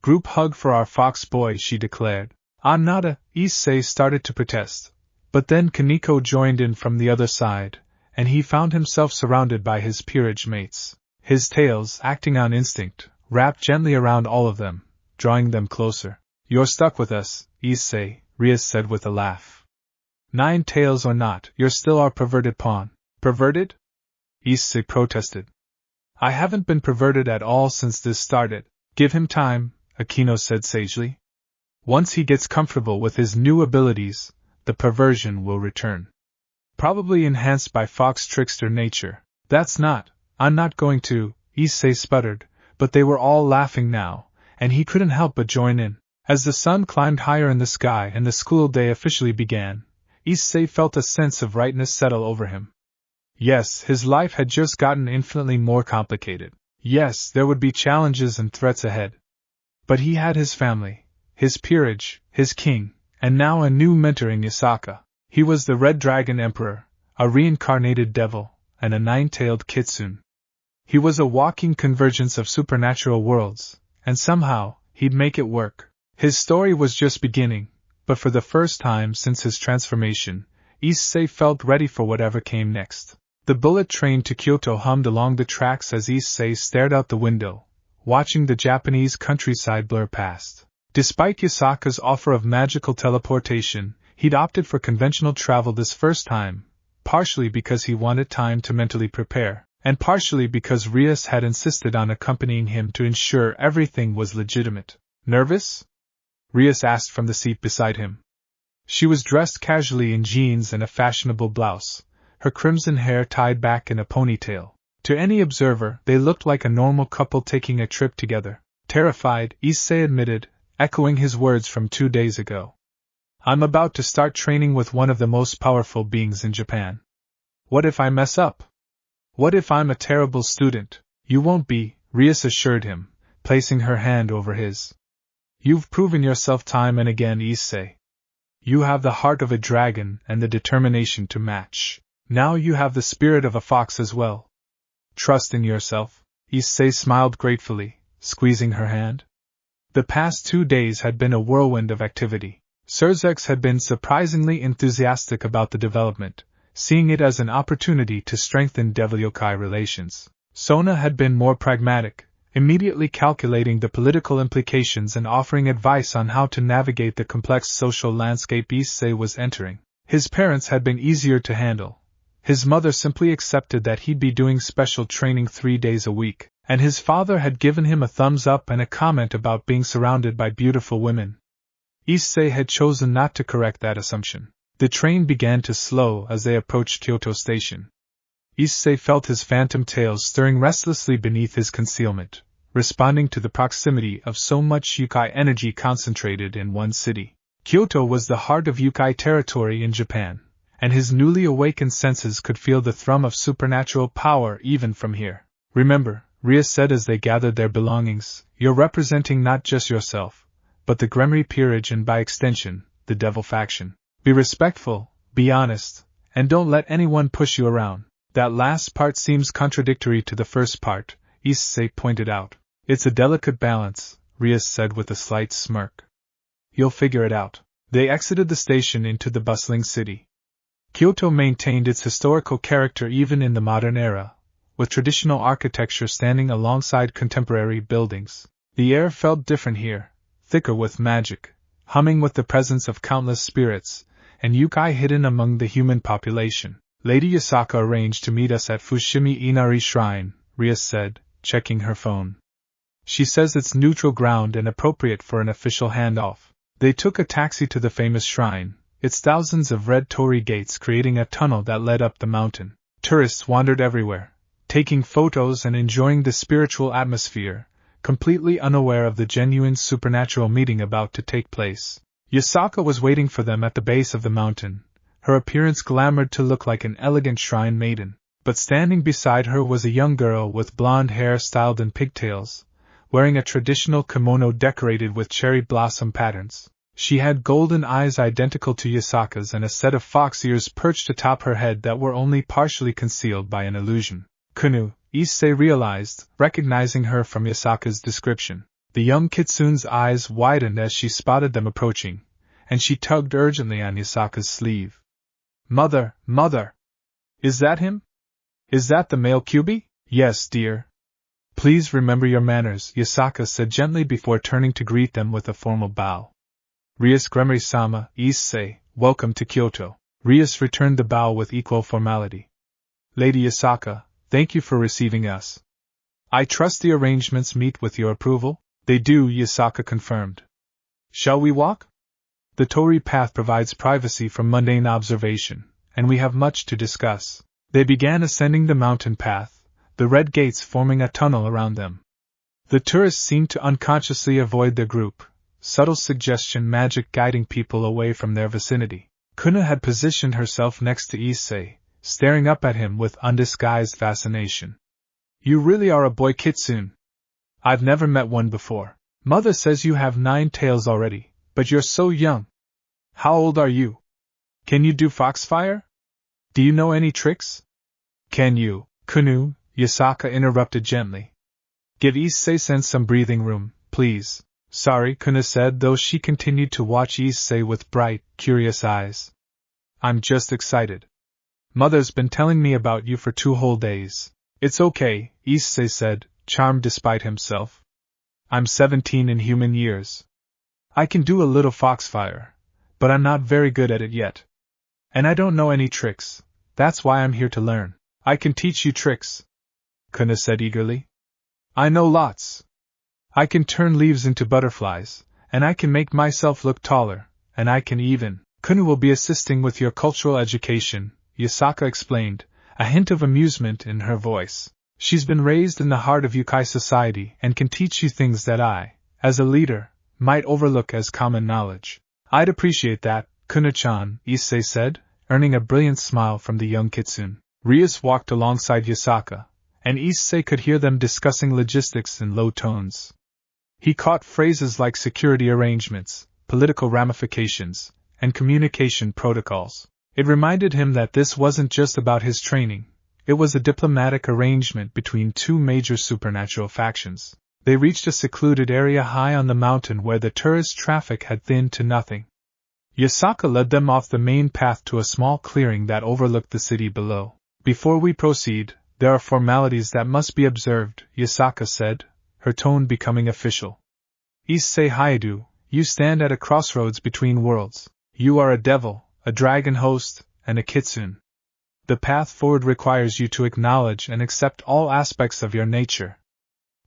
Group hug for our fox boy, she declared. Nada, Issei started to protest, but then Kaneko joined in from the other side, and he found himself surrounded by his peerage mates. His tails, acting on instinct, wrapped gently around all of them, drawing them closer. You're stuck with us, Issei, Rias said with a laugh. 9 tails or not, you're still our perverted pawn. Perverted? Issei protested. I haven't been perverted at all since this started. Give him time, Akino said sagely. Once he gets comfortable with his new abilities, the perversion will return. Probably enhanced by Fox trickster nature. I'm not going to, Issei sputtered, but they were all laughing now, and he couldn't help but join in. As the sun climbed higher in the sky and the school day officially began, Issei felt a sense of rightness settle over him. Yes, his life had just gotten infinitely more complicated. Yes, there would be challenges and threats ahead. But he had his family, his peerage, his king, and now a new mentor in Yasaka. He was the Red Dragon Emperor, a reincarnated devil, and a 9-tailed kitsune. He was a walking convergence of supernatural worlds, and somehow, he'd make it work. His story was just beginning, but for the first time since his transformation, Issei felt ready for whatever came next. The bullet train to Kyoto hummed along the tracks as Issei stared out the window, watching the Japanese countryside blur past. Despite Yasaka's offer of magical teleportation, he'd opted for conventional travel this first time, partially because he wanted time to mentally prepare, and partially because Rias had insisted on accompanying him to ensure everything was legitimate. Nervous? Rias asked from the seat beside him. She was dressed casually in jeans and a fashionable blouse, her crimson hair tied back in a ponytail. To any observer, they looked like a normal couple taking a trip together. Terrified, Issei admitted, echoing his words from 2 days ago. I'm about to start training with one of the most powerful beings in Japan. What if I mess up? What if I'm a terrible student? You won't be, Rias assured him, placing her hand over his. You've proven yourself time and again, Issei. You have the heart of a dragon and the determination to match. Now you have the spirit of a fox as well. Trust in yourself. Issei smiled gratefully, squeezing her hand. The past 2 days had been a whirlwind of activity. Surzex had been surprisingly enthusiastic about the development, seeing it as an opportunity to strengthen devil-yokai relations. Sona had been more pragmatic, immediately calculating the political implications and offering advice on how to navigate the complex social landscape Issei was entering. His parents had been easier to handle. His mother simply accepted that he'd be doing special training 3 days a week, and his father had given him a thumbs up and a comment about being surrounded by beautiful women. Issei had chosen not to correct that assumption. The train began to slow as they approached Kyoto Station. Issei felt his phantom tail stirring restlessly beneath his concealment, responding to the proximity of so much yukai energy concentrated in one city. Kyoto was the heart of yukai territory in Japan, and his newly awakened senses could feel the thrum of supernatural power even from here. "Remember," Ria said as they gathered their belongings, "you're representing not just yourself, but the Gremry peerage and by extension, the devil faction. Be respectful, be honest, and don't let anyone push you around." "That last part seems contradictory to the first part," Issei pointed out. "It's a delicate balance," Ria said with a slight smirk. "You'll figure it out." They exited the station into the bustling city. Kyoto maintained its historical character even in the modern era, with traditional architecture standing alongside contemporary buildings. The air felt different here, thicker with magic, humming with the presence of countless spirits, and yukai hidden among the human population. "Lady Yasaka arranged to meet us at Fushimi Inari Shrine," Ria said, checking her phone. "She says it's neutral ground and appropriate for an official handoff." They took a taxi to the famous shrine, its thousands of red torii gates creating a tunnel that led up the mountain. Tourists wandered everywhere, taking photos and enjoying the spiritual atmosphere, completely unaware of the genuine supernatural meeting about to take place. Yasaka was waiting for them at the base of the mountain, her appearance glamored to look like an elegant shrine maiden. But standing beside her was a young girl with blonde hair styled in pigtails, wearing a traditional kimono decorated with cherry blossom patterns. She had golden eyes identical to Yasaka's and a set of fox ears perched atop her head that were only partially concealed by an illusion. "Kunu," Issei realized, recognizing her from Yasaka's description. The young kitsune's eyes widened as she spotted them approaching, and she tugged urgently on Yasaka's sleeve. Mother! Is that him? Is that the male Kyubi?" "Yes, dear." "Please remember your manners," Yasaka said gently before turning to greet them with a formal bow. "Rias Gremry-sama, Issei, welcome to Kyoto." Rias returned the bow with equal formality. "Lady Yasaka, thank you for receiving us. I trust the arrangements meet with your approval?" "They do," Yasaka confirmed. "Shall we walk?" The torii path provides privacy from mundane observation, and we have much to discuss. They began ascending the mountain path, the red gates forming a tunnel around them. The tourists seemed to unconsciously avoid the group, subtle suggestion magic guiding people away from their vicinity. Kuna had positioned herself next to Issei, staring up at him with undisguised fascination. "You really are a boy kitsune. I've never met one before. Mother says you have 9 tails already, but you're so young. How old are you? Can you do foxfire? Do you know any tricks?" "Can you, Kunu?" Yasaka interrupted gently. "Give Issei-sen some breathing room, please." "Sorry," Kuna said, though she continued to watch Issei with bright, curious eyes. "I'm just excited. Mother's been telling me about you for 2 whole days." "It's okay," Issei said, charmed despite himself. "I'm 17 in human years. I can do a little foxfire, but I'm not very good at it yet. And I don't know any tricks, that's why I'm here to learn." "I can teach you tricks," Kuna said eagerly. "I know lots. I can turn leaves into butterflies, and I can make myself look taller, and I can even—" "Kuna will be assisting with your cultural education," Yasaka explained, a hint of amusement in her voice. "She's been raised in the heart of Yukai society and can teach you things that I, as a leader, might overlook as common knowledge." "I'd appreciate that, Kuna-chan," Issei said, earning a brilliant smile from the young kitsune. Rias walked alongside Yasaka, and Issei could hear them discussing logistics in low tones. He caught phrases like security arrangements, political ramifications, and communication protocols. It reminded him that this wasn't just about his training, it was a diplomatic arrangement between 2 major supernatural factions. They reached a secluded area high on the mountain where the tourist traffic had thinned to nothing. Yasaka led them off the main path to a small clearing that overlooked the city below. "Before we proceed, there are formalities that must be observed," Yasaka said, her tone becoming official. Issei Hayato, you stand at a crossroads between worlds. You are a devil, a dragon host, and a kitsune. The path forward requires you to acknowledge and accept all aspects of your nature.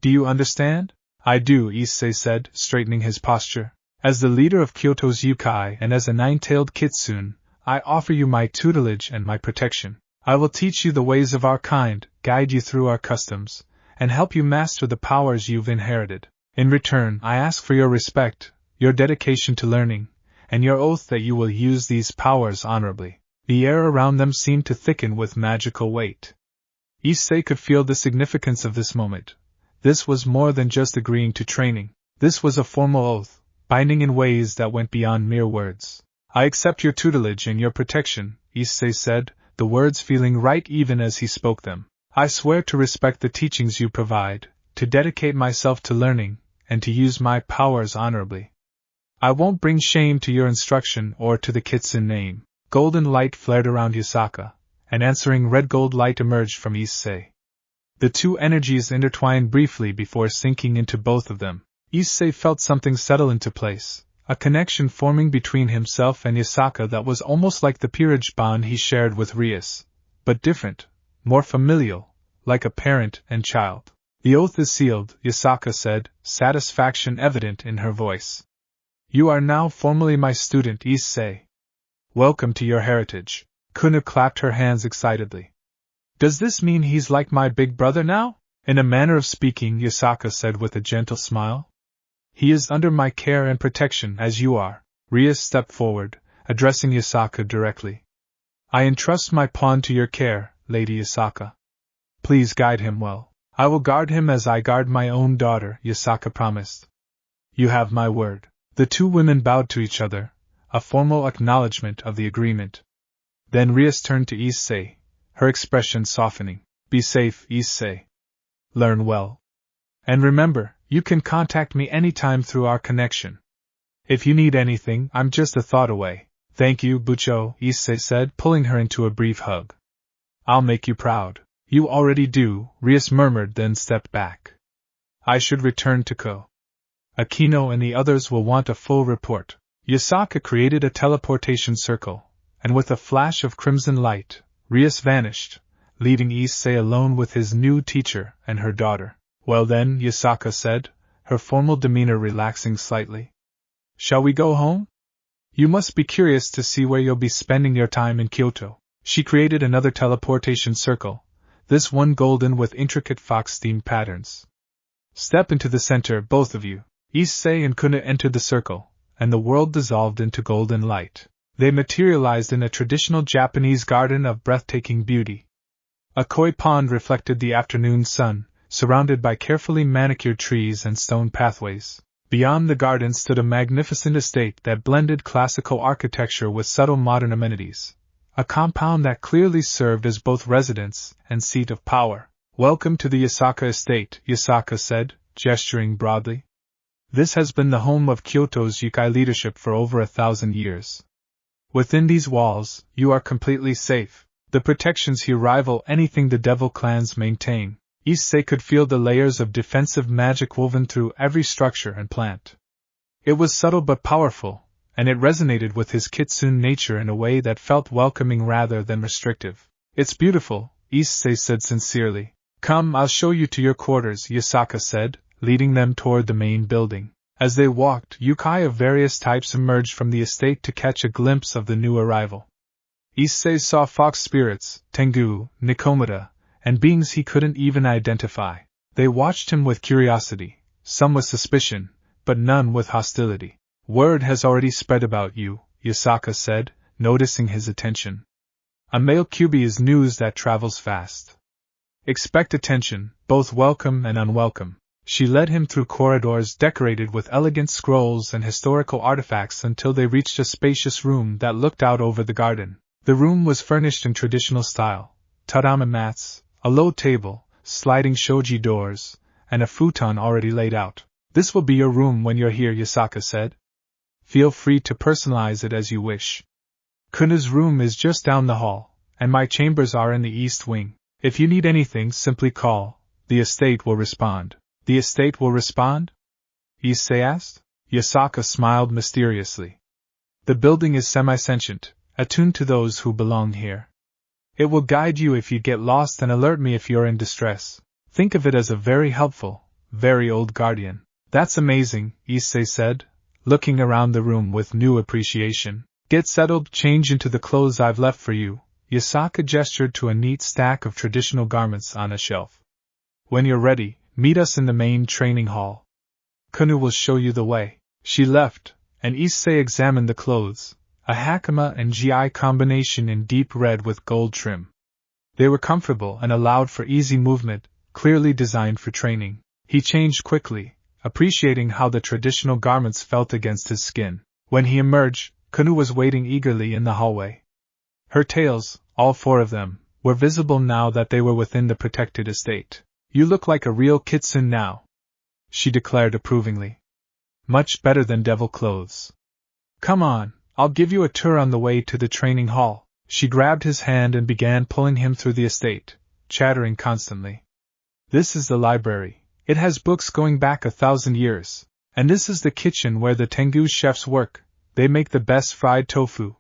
Do you understand? I do, Issei said, straightening his posture. As the leader of Kyoto's yokai and as a nine-tailed kitsune, I offer you my tutelage and my protection. I will teach you the ways of our kind, guide you through our customs, and help you master the powers you've inherited. In return, I ask for your respect, your dedication to learning, and your oath that you will use these powers honorably. The air around them seemed to thicken with magical weight. Issei could feel the significance of this moment. This was more than just agreeing to training. This was a formal oath, binding in ways that went beyond mere words. I accept your tutelage and your protection, Issei said, the words feeling right even as he spoke them. I swear to respect the teachings you provide, to dedicate myself to learning, and to use my powers honorably. I won't bring shame to your instruction or to the kitsune name. Golden light flared around Yasaka, and answering red gold light emerged from Issei. The two energies intertwined briefly before sinking into both of them. Issei felt something settle into place, a connection forming between himself and Yasaka that was almost like the peerage bond he shared with Rias, but different, more familial, like a parent and child. The oath is sealed, Yasaka said, satisfaction evident in her voice. You are now formally my student, Issei. Welcome to your heritage. Kuna clapped her hands excitedly. Does this mean he's like my big brother now? In a manner of speaking, Yasaka said with a gentle smile. He is under my care and protection as you are. Rias stepped forward, addressing Yasaka directly. I entrust my pawn to your care, Lady Yasaka. Please guide him well. I will guard him as I guard my own daughter, Yasaka promised. You have my word. The two women bowed to each other, a formal acknowledgement of the agreement. Then Rias turned to Issei, her expression softening. Be safe, Issei. Learn well. And remember, you can contact me anytime through our connection. If you need anything, I'm just a thought away. Thank you, Bucho, Issei said, pulling her into a brief hug. I'll make you proud. You already do, Rias murmured, then stepped back. I should return to Ko. Akino and the others will want a full report. Yasaka created a teleportation circle, and with a flash of crimson light, Rias vanished, leaving Issei alone with his new teacher and her daughter. Well then, Yasaka said, her formal demeanor relaxing slightly. Shall we go home? You must be curious to see where you'll be spending your time in Kyoto. She created another teleportation circle, this one golden with intricate fox-themed patterns. Step into the center, both of you. Issei and Kuna entered the circle, and the world dissolved into golden light. They materialized in a traditional Japanese garden of breathtaking beauty. A koi pond reflected the afternoon sun, surrounded by carefully manicured trees and stone pathways. Beyond the garden stood a magnificent estate that blended classical architecture with subtle modern amenities, a compound that clearly served as both residence and seat of power. Welcome to the Yasaka estate, Yasaka said, gesturing broadly. This has been the home of Kyoto's yokai leadership for over 1,000 years. Within these walls, you are completely safe. The protections here rival anything the devil clans maintain. Issei could feel the layers of defensive magic woven through every structure and plant. It was subtle but powerful, and it resonated with his kitsune nature in a way that felt welcoming rather than restrictive. It's beautiful, Issei said sincerely. Come, I'll show you to your quarters, Yasaka said, leading them toward the main building. As they walked, yokai of various types emerged from the estate to catch a glimpse of the new arrival. Issei saw fox spirits, tengu, nikomata, and beings he couldn't even identify. They watched him with curiosity, some with suspicion, but none with hostility. Word has already spread about you, Yasaka said, noticing his attention. A male kyubi is news that travels fast. Expect attention, both welcome and unwelcome. She led him through corridors decorated with elegant scrolls and historical artifacts until they reached a spacious room that looked out over the garden. The room was furnished in traditional style, tatami mats, a low table, sliding shoji doors, and a futon already laid out. This will be your room when you're here, Yasaka said. Feel free to personalize it as you wish. Kuna's room is just down the hall, and my chambers are in the east wing. If you need anything, simply call. The estate will respond. The estate will respond? Issei asked. Yasaka smiled mysteriously. The building is semi-sentient, attuned to those who belong here. It will guide you if you get lost and alert me if you're in distress. Think of it as a very helpful, very old guardian. That's amazing, Issei said, looking around the room with new appreciation. Get settled, change into the clothes I've left for you. Yasaka gestured to a neat stack of traditional garments on a shelf. When you're ready, meet us in the main training hall. Kunu will show you the way. She left, and Issei examined the clothes, a hakama and gi combination in deep red with gold trim. They were comfortable and allowed for easy movement, clearly designed for training. He changed quickly, appreciating how the traditional garments felt against his skin. When he emerged, Kunu was waiting eagerly in the hallway. Her tails, all four of them, were visible now that they were within the protected estate. You look like a real kitsune now, she declared approvingly. Much better than devil clothes. Come on, I'll give you a tour on the way to the training hall. She grabbed his hand and began pulling him through the estate, chattering constantly. This is the library. It has books going back 1,000 years. And this is the kitchen where the Tengu chefs work. They make the best fried tofu.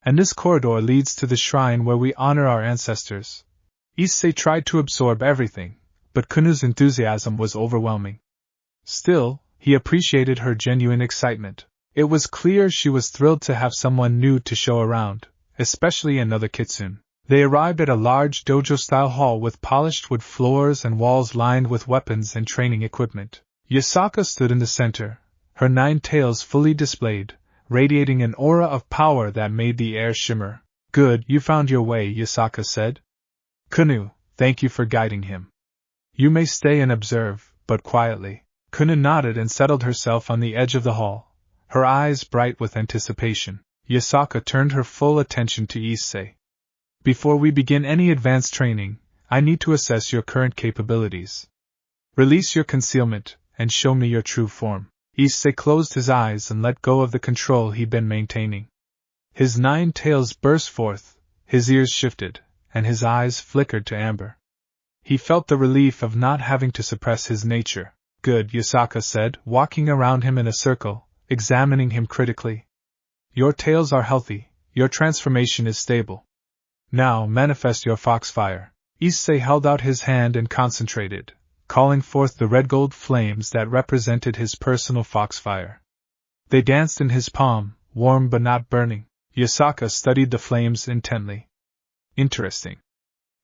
And this corridor leads to the shrine where we honor our ancestors. Issei tried to absorb everything, but Kunu's enthusiasm was overwhelming. Still, he appreciated her genuine excitement. It was clear she was thrilled to have someone new to show around, especially another kitsune. They arrived at a large dojo-style hall with polished wood floors and walls lined with weapons and training equipment. Yasaka stood in the center, her 9 tails fully displayed, radiating an aura of power that made the air shimmer. Good, you found your way, Yasaka said. Kunu, thank you for guiding him. You may stay and observe, but quietly. Kunu nodded and settled herself on the edge of the hall, her eyes bright with anticipation. Yasaka turned her full attention to Issei. Before we begin any advanced training, I need to assess your current capabilities. Release your concealment, and show me your true form. Issei closed his eyes and let go of the control he'd been maintaining. His 9 tails burst forth, his ears shifted, and his eyes flickered to amber. He felt the relief of not having to suppress his nature. Good, Yasaka said, walking around him in a circle, examining him critically. Your tails are healthy, your transformation is stable. Now manifest your foxfire. Issei held out his hand and concentrated, calling forth the red-gold flames that represented his personal foxfire. They danced in his palm, warm but not burning. Yasaka studied the flames intently. Interesting.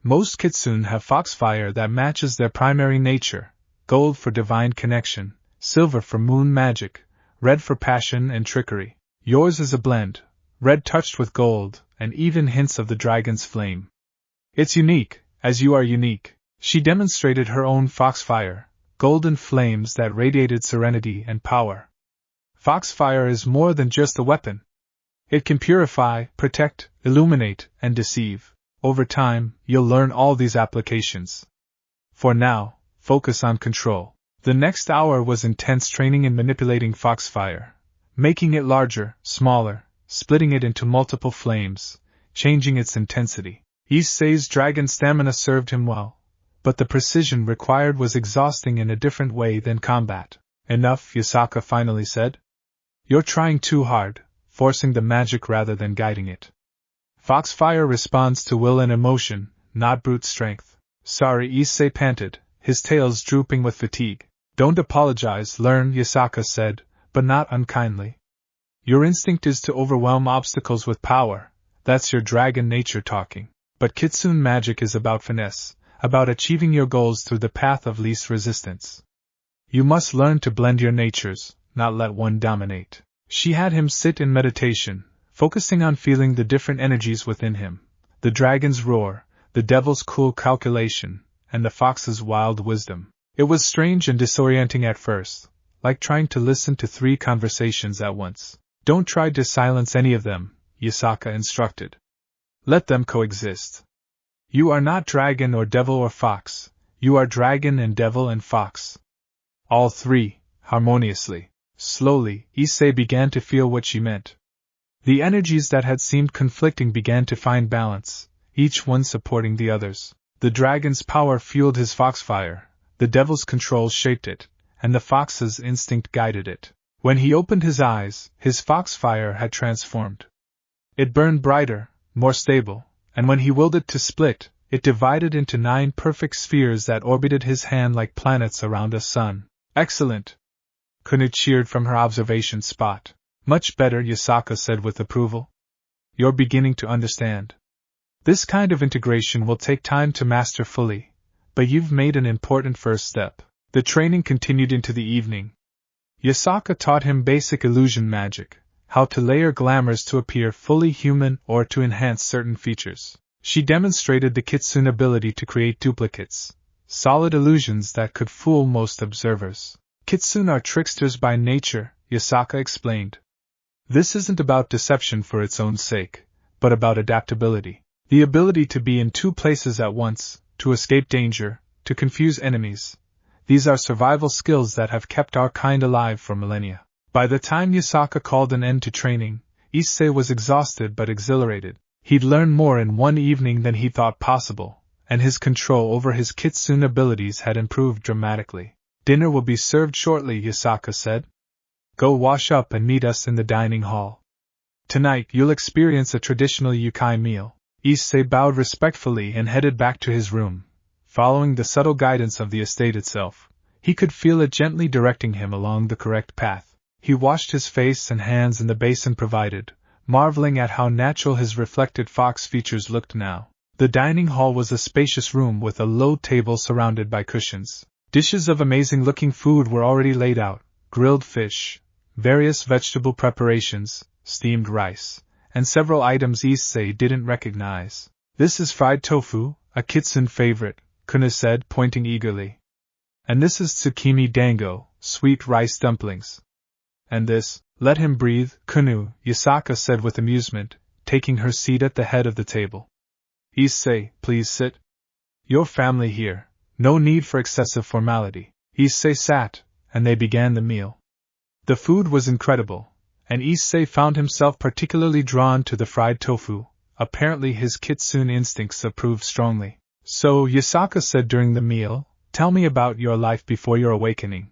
Most kitsune have foxfire that matches their primary nature, gold for divine connection, silver for moon magic, red for passion and trickery. Yours is a blend, red touched with gold, and even hints of the dragon's flame. It's unique, as you are unique. She demonstrated her own foxfire, golden flames that radiated serenity and power. Foxfire is more than just a weapon. It can purify, protect, illuminate, and deceive. Over time, you'll learn all these applications. For now, focus on control. The next hour was intense training in manipulating foxfire, making it larger, smaller, splitting it into multiple flames, changing its intensity. Issei's dragon stamina served him well, but the precision required was exhausting in a different way than combat. Enough, Yasaka finally said. You're trying too hard, forcing the magic rather than guiding it. Foxfire responds to will and emotion, not brute strength. Sorry, Issei panted, his tails drooping with fatigue. Don't apologize, learn, Yasaka said, but not unkindly. Your instinct is to overwhelm obstacles with power, that's your dragon nature talking. But kitsune magic is about finesse, about achieving your goals through the path of least resistance. You must learn to blend your natures, not let one dominate. She had him sit in meditation, focusing on feeling the different energies within him, the dragon's roar, the devil's cool calculation, and the fox's wild wisdom. It was strange and disorienting at first, like trying to listen to 3 conversations at once. Don't try to silence any of them, Yasaka instructed. Let them coexist. You are not dragon or devil or fox, you are dragon and devil and fox. All 3, harmoniously. Slowly, Issei began to feel what she meant. The energies that had seemed conflicting began to find balance, each one supporting the others. The dragon's power fueled his foxfire, The devil's control shaped it, and the fox's instinct guided it. When he opened his eyes, his fox fire had transformed. It burned brighter, more stable, and when he willed it to split, it divided into 9 perfect spheres that orbited his hand like planets around a sun. Excellent! Kunu cheered from her observation spot. Much better, Yasaka said with approval. You're beginning to understand. This kind of integration will take time to master fully, but you've made an important first step. The training continued into the evening. Yasaka taught him basic illusion magic, how to layer glamours to appear fully human or to enhance certain features. She demonstrated the kitsune ability to create duplicates, solid illusions that could fool most observers. Kitsune are tricksters by nature, Yasaka explained. This isn't about deception for its own sake, but about adaptability. The ability to be in 2 places at once, to escape danger, to confuse enemies. These are survival skills that have kept our kind alive for millennia. By the time Yasaka called an end to training, Issei was exhausted but exhilarated. He'd learned more in one evening than he thought possible, and his control over his kitsune abilities had improved dramatically. Dinner will be served shortly, Yasaka said. Go wash up and meet us in the dining hall. Tonight you'll experience a traditional yukai meal. Issei bowed respectfully and headed back to his room. Following the subtle guidance of the estate itself, he could feel it gently directing him along the correct path. He washed his face and hands in the basin provided, marveling at how natural his reflected fox features looked now. The dining hall was a spacious room with a low table surrounded by cushions. Dishes of amazing-looking food were already laid out: grilled fish, various vegetable preparations, steamed rice, and several items Issei didn't recognize. This is fried tofu, a kitsune favorite, Kunu said, pointing eagerly. And this is tsukimi dango, sweet rice dumplings. And this, let him breathe, Kunu, Yasaka said with amusement, taking her seat at the head of the table. Issei, please sit. Your family here. No need for excessive formality. Issei sat, and they began the meal. The food was incredible, and Issei found himself particularly drawn to the fried tofu. Apparently his kitsune instincts approved strongly. So, Yasaka said during the meal, tell me about your life before your awakening.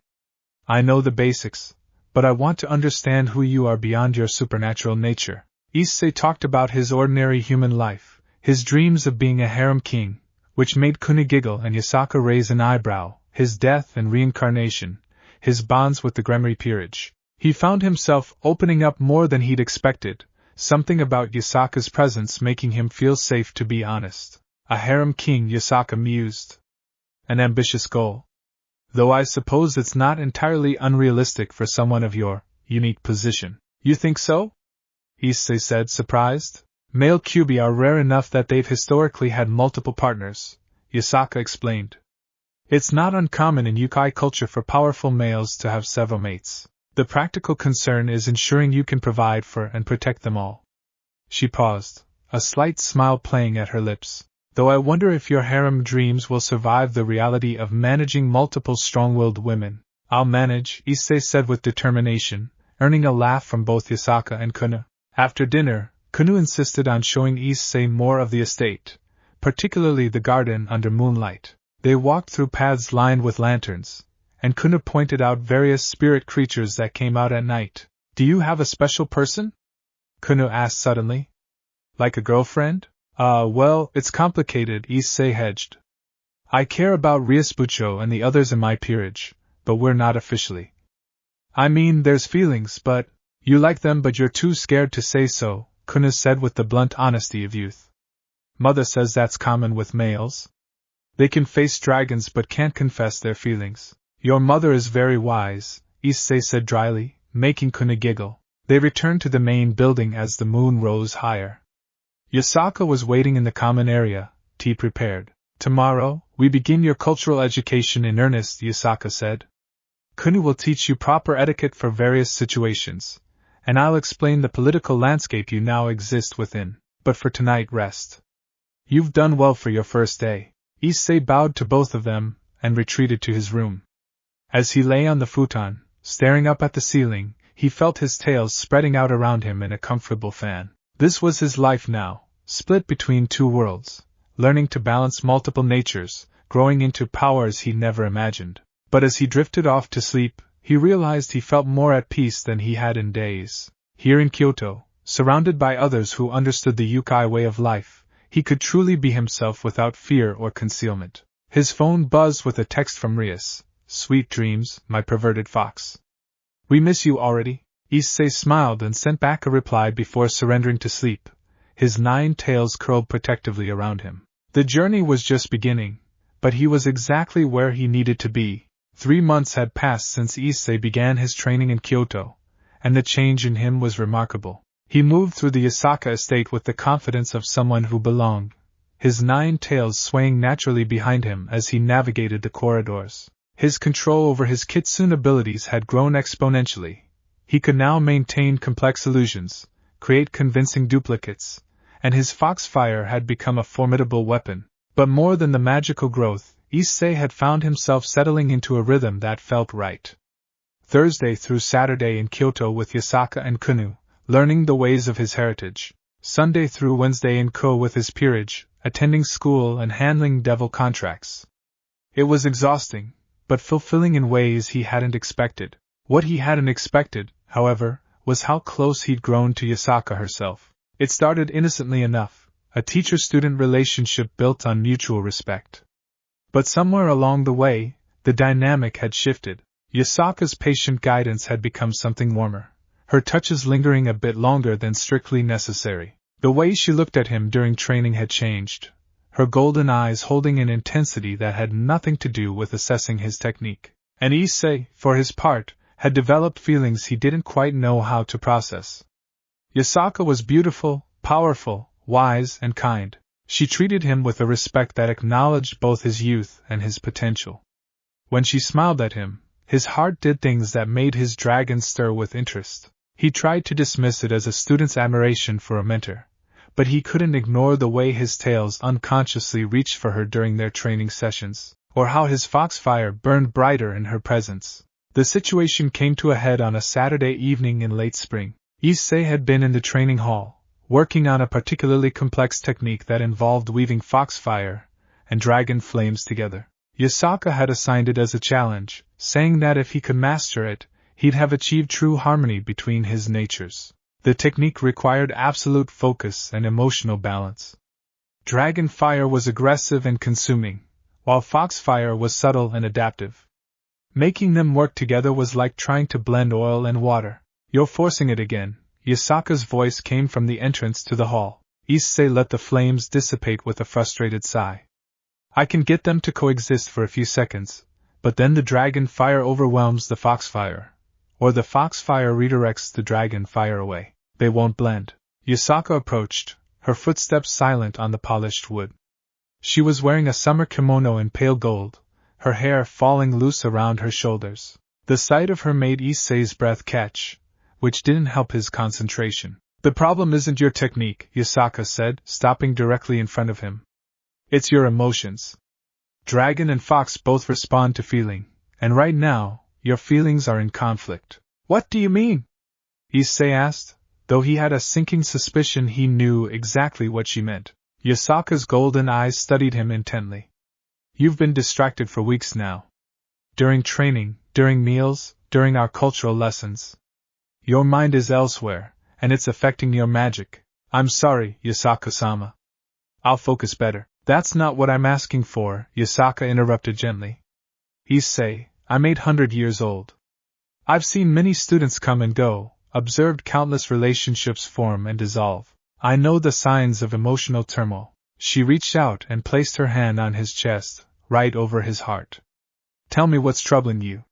I know the basics, but I want to understand who you are beyond your supernatural nature. Issei talked about his ordinary human life, his dreams of being a harem king, which made Kunu giggle and Yasaka raise an eyebrow, his death and reincarnation, his bonds with the Gremry peerage. He found himself opening up more than he'd expected, something about Yasaka's presence making him feel safe to be honest. A harem king, Yasaka mused. An ambitious goal. Though I suppose it's not entirely unrealistic for someone of your unique position. You think so? Issei said, surprised. Male Kyubi are rare enough that they've historically had multiple partners, Yasaka explained. It's not uncommon in yukai culture for powerful males to have several mates. The practical concern is ensuring you can provide for and protect them all. She paused, a slight smile playing at her lips. Though I wonder if your harem dreams will survive the reality of managing multiple strong-willed women. I'll manage, Issei said with determination, earning a laugh from both Yasaka and Kunu. After dinner, Kunu insisted on showing Issei more of the estate, particularly the garden under moonlight. They walked through paths lined with lanterns, and Kunu pointed out various spirit creatures that came out at night. Do you have a special person? Kunu asked suddenly. Like a girlfriend? Well, it's complicated, Issei hedged. I care about Ryasbucho and the others in my peerage, but we're not officially. I mean, there's feelings, but... You like them but you're too scared to say so, Kunu said with the blunt honesty of youth. Mother says that's common with males. They can face dragons but can't confess their feelings. Your mother is very wise, Issei said dryly, making Kunu giggle. They returned to the main building as the moon rose higher. Yasaka was waiting in the common area, tea prepared. Tomorrow, we begin your cultural education in earnest, Yasaka said. Kunu will teach you proper etiquette for various situations, and I'll explain the political landscape you now exist within. But for tonight, rest. You've done well for your first day. Issei bowed to both of them, and retreated to his room. As he lay on the futon, staring up at the ceiling, he felt his tails spreading out around him in a comfortable fan. This was his life now, split between two worlds, learning to balance multiple natures, growing into powers he never imagined. But as he drifted off to sleep, he realized he felt more at peace than he had in days. Here in Kyoto, surrounded by others who understood the Yukai way of life, he could truly be himself without fear or concealment. His phone buzzed with a text from Rias. "Sweet dreams, my perverted fox. We miss you already." Issei smiled and sent back a reply before surrendering to sleep. His 9 tails curled protectively around him. The journey was just beginning, but he was exactly where he needed to be. 3 months had passed since Issei began his training in Kyoto, and the change in him was remarkable. He moved through the Yasaka estate with the confidence of someone who belonged, his 9 tails swaying naturally behind him as he navigated the corridors. His control over his kitsune abilities had grown exponentially. He could now maintain complex illusions, create convincing duplicates, and his foxfire had become a formidable weapon. But more than the magical growth, Issei had found himself settling into a rhythm that felt right. Thursday through Saturday in Kyoto with Yasaka and Kunu, learning the ways of his heritage. Sunday through Wednesday in Ko with his peerage, attending school and handling devil contracts. It was exhausting, but fulfilling in ways he hadn't expected. What he hadn't expected, however, was how close he'd grown to Yasaka herself. It started innocently enough, a teacher-student relationship built on mutual respect. But somewhere along the way, the dynamic had shifted. Yasaka's patient guidance had become something warmer, her touches lingering a bit longer than strictly necessary. The way she looked at him during training had changed, her golden eyes holding an intensity that had nothing to do with assessing his technique. And Issei, for his part, had developed feelings he didn't quite know how to process. Yasaka was beautiful, powerful, wise, and kind. She treated him with a respect that acknowledged both his youth and his potential. When she smiled at him, his heart did things that made his dragon stir with interest. He tried to dismiss it as a student's admiration for a mentor, but he couldn't ignore the way his tails unconsciously reached for her during their training sessions, or how his foxfire burned brighter in her presence. The situation came to a head on a Saturday evening in late spring. Issei had been in the training hall, working on a particularly complex technique that involved weaving foxfire and dragon flames together. Yasaka had assigned it as a challenge, saying that if he could master it, he'd have achieved true harmony between his natures. The technique required absolute focus and emotional balance. Dragon fire was aggressive and consuming, while foxfire was subtle and adaptive. Making them work together was like trying to blend oil and water. "You're forcing it again," Yasaka's voice came from the entrance to the hall. Issei let the flames dissipate with a frustrated sigh. "I can get them to coexist for a few seconds, but then the dragon fire overwhelms the foxfire, or the foxfire redirects the dragon fire away. They won't blend." Yasaka approached, her footsteps silent on the polished wood. She was wearing a summer kimono in pale gold, her hair falling loose around her shoulders. The sight of her made Issei's breath catch, which didn't help his concentration. "The problem isn't your technique," Yasaka said, stopping directly in front of him. "It's your emotions. Dragon and fox both respond to feeling, and right now, your feelings are in conflict." "What do you mean?" Issei asked, though he had a sinking suspicion he knew exactly what she meant. Yasaka's golden eyes studied him intently. "You've been distracted for weeks now. During training, during meals, during our cultural lessons. Your mind is elsewhere, and it's affecting your magic." "I'm sorry, Yasaka-sama. I'll focus better." "That's not what I'm asking for," Yasaka interrupted gently. "Issei, I'm 800 years old. I've seen many students come and go, observed countless relationships form and dissolve. I know the signs of emotional turmoil." She reached out and placed her hand on his chest, right over his heart. "Tell me what's troubling you.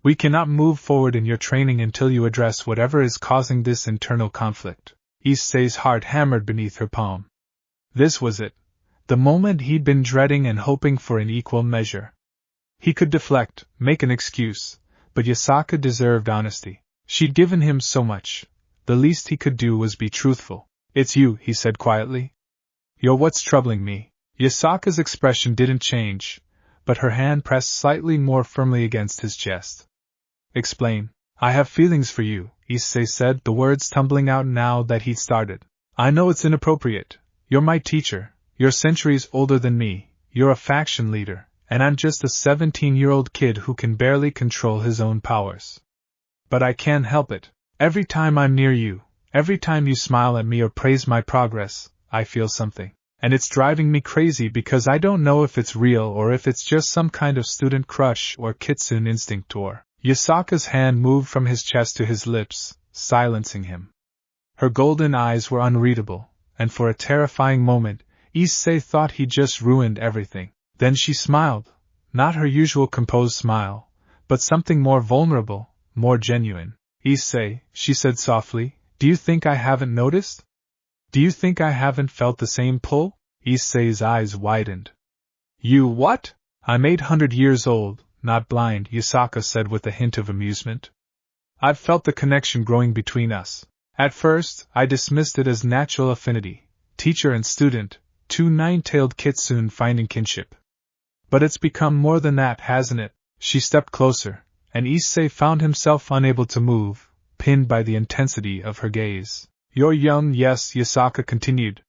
We cannot move forward in your training until you address whatever is causing this internal conflict." Issei's heart hammered beneath her palm. This was it, the moment he'd been dreading and hoping for in equal measure. He could deflect, make an excuse, but Yasaka deserved honesty. She'd given him so much, the least he could do was be truthful. "It's you," he said quietly. "You're what's troubling me." Yasaka's expression didn't change, but her hand pressed slightly more firmly against his chest. "Explain." "I have feelings for you," Issei said, the words tumbling out now that he'd started. "I know it's inappropriate. You're my teacher, you're centuries older than me, you're a faction leader, and I'm just a 17-year-old kid who can barely control his own powers. But I can't help it. Every time I'm near you, every time you smile at me or praise my progress, I feel something. And it's driving me crazy because I don't know if it's real or if it's just some kind of student crush or kitsune instinct or... Yasaka's hand moved from his chest to his lips, silencing him. Her golden eyes were unreadable, and for a terrifying moment, Issei thought he'd just ruined everything. Then she smiled, not her usual composed smile, but something more vulnerable, more genuine. Issei, she said softly, do you think I haven't noticed? Do you think I haven't felt the same pull? Issei's eyes widened. You what? I'm 800 years old, not blind, Yasaka said with a hint of amusement. I've felt the connection growing between us. At first, I dismissed it as natural affinity, teacher and student, two nine-tailed kitsune finding kinship. But it's become more than that, hasn't it? She stepped closer, and Issei found himself unable to move, pinned by the intensity of her gaze. You're young, yes, Yasaka continued.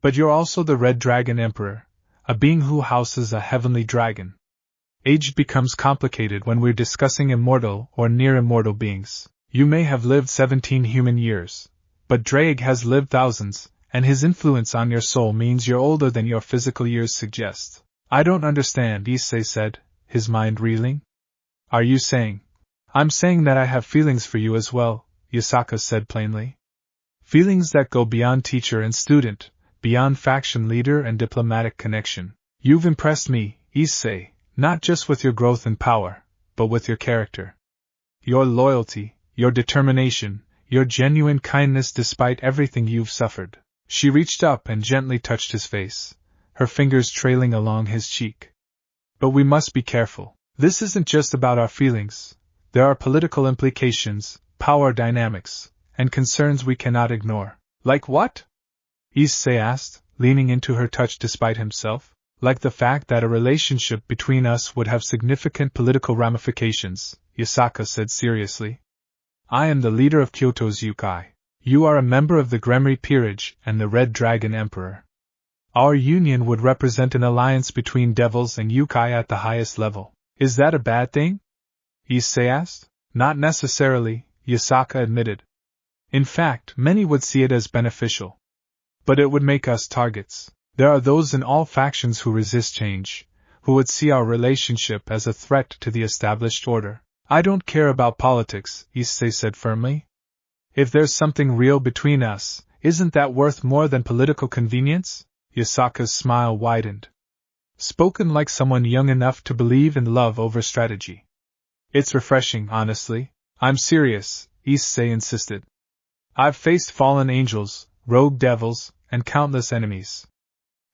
But you're also the Red Dragon Emperor, a being who houses a heavenly dragon. Age becomes complicated when we're discussing immortal or near-immortal beings. You may have lived 17 human years, but Drake has lived thousands, and his influence on your soul means you're older than your physical years suggest. I don't understand, Issei said, his mind reeling. Are you saying? I'm saying that I have feelings for you as well, Yasaka said plainly. Feelings that go beyond teacher and student, beyond faction leader and diplomatic connection. You've impressed me, Issei. Not just with your growth and power, but with your character. Your loyalty, your determination, your genuine kindness despite everything you've suffered. She reached up and gently touched his face, her fingers trailing along his cheek. But we must be careful. This isn't just about our feelings. There are political implications, power dynamics, and concerns we cannot ignore. Like what? Issei asked, leaning into her touch despite himself. Like the fact that a relationship between us would have significant political ramifications, Yasaka said seriously. I am the leader of Kyoto's Yukai. You are a member of the Gremry Peerage and the Red Dragon Emperor. Our union would represent an alliance between devils and Yukai at the highest level. Is that a bad thing? Issei asked. Not necessarily, Yasaka admitted. In fact, many would see it as beneficial. But it would make us targets. There are those in all factions who resist change, who would see our relationship as a threat to the established order. I don't care about politics, Issei said firmly. If there's something real between us, isn't that worth more than political convenience? Yasaka's smile widened. Spoken like someone young enough to believe in love over strategy. It's refreshing, honestly. I'm serious, Issei insisted. I've faced fallen angels, rogue devils, and countless enemies.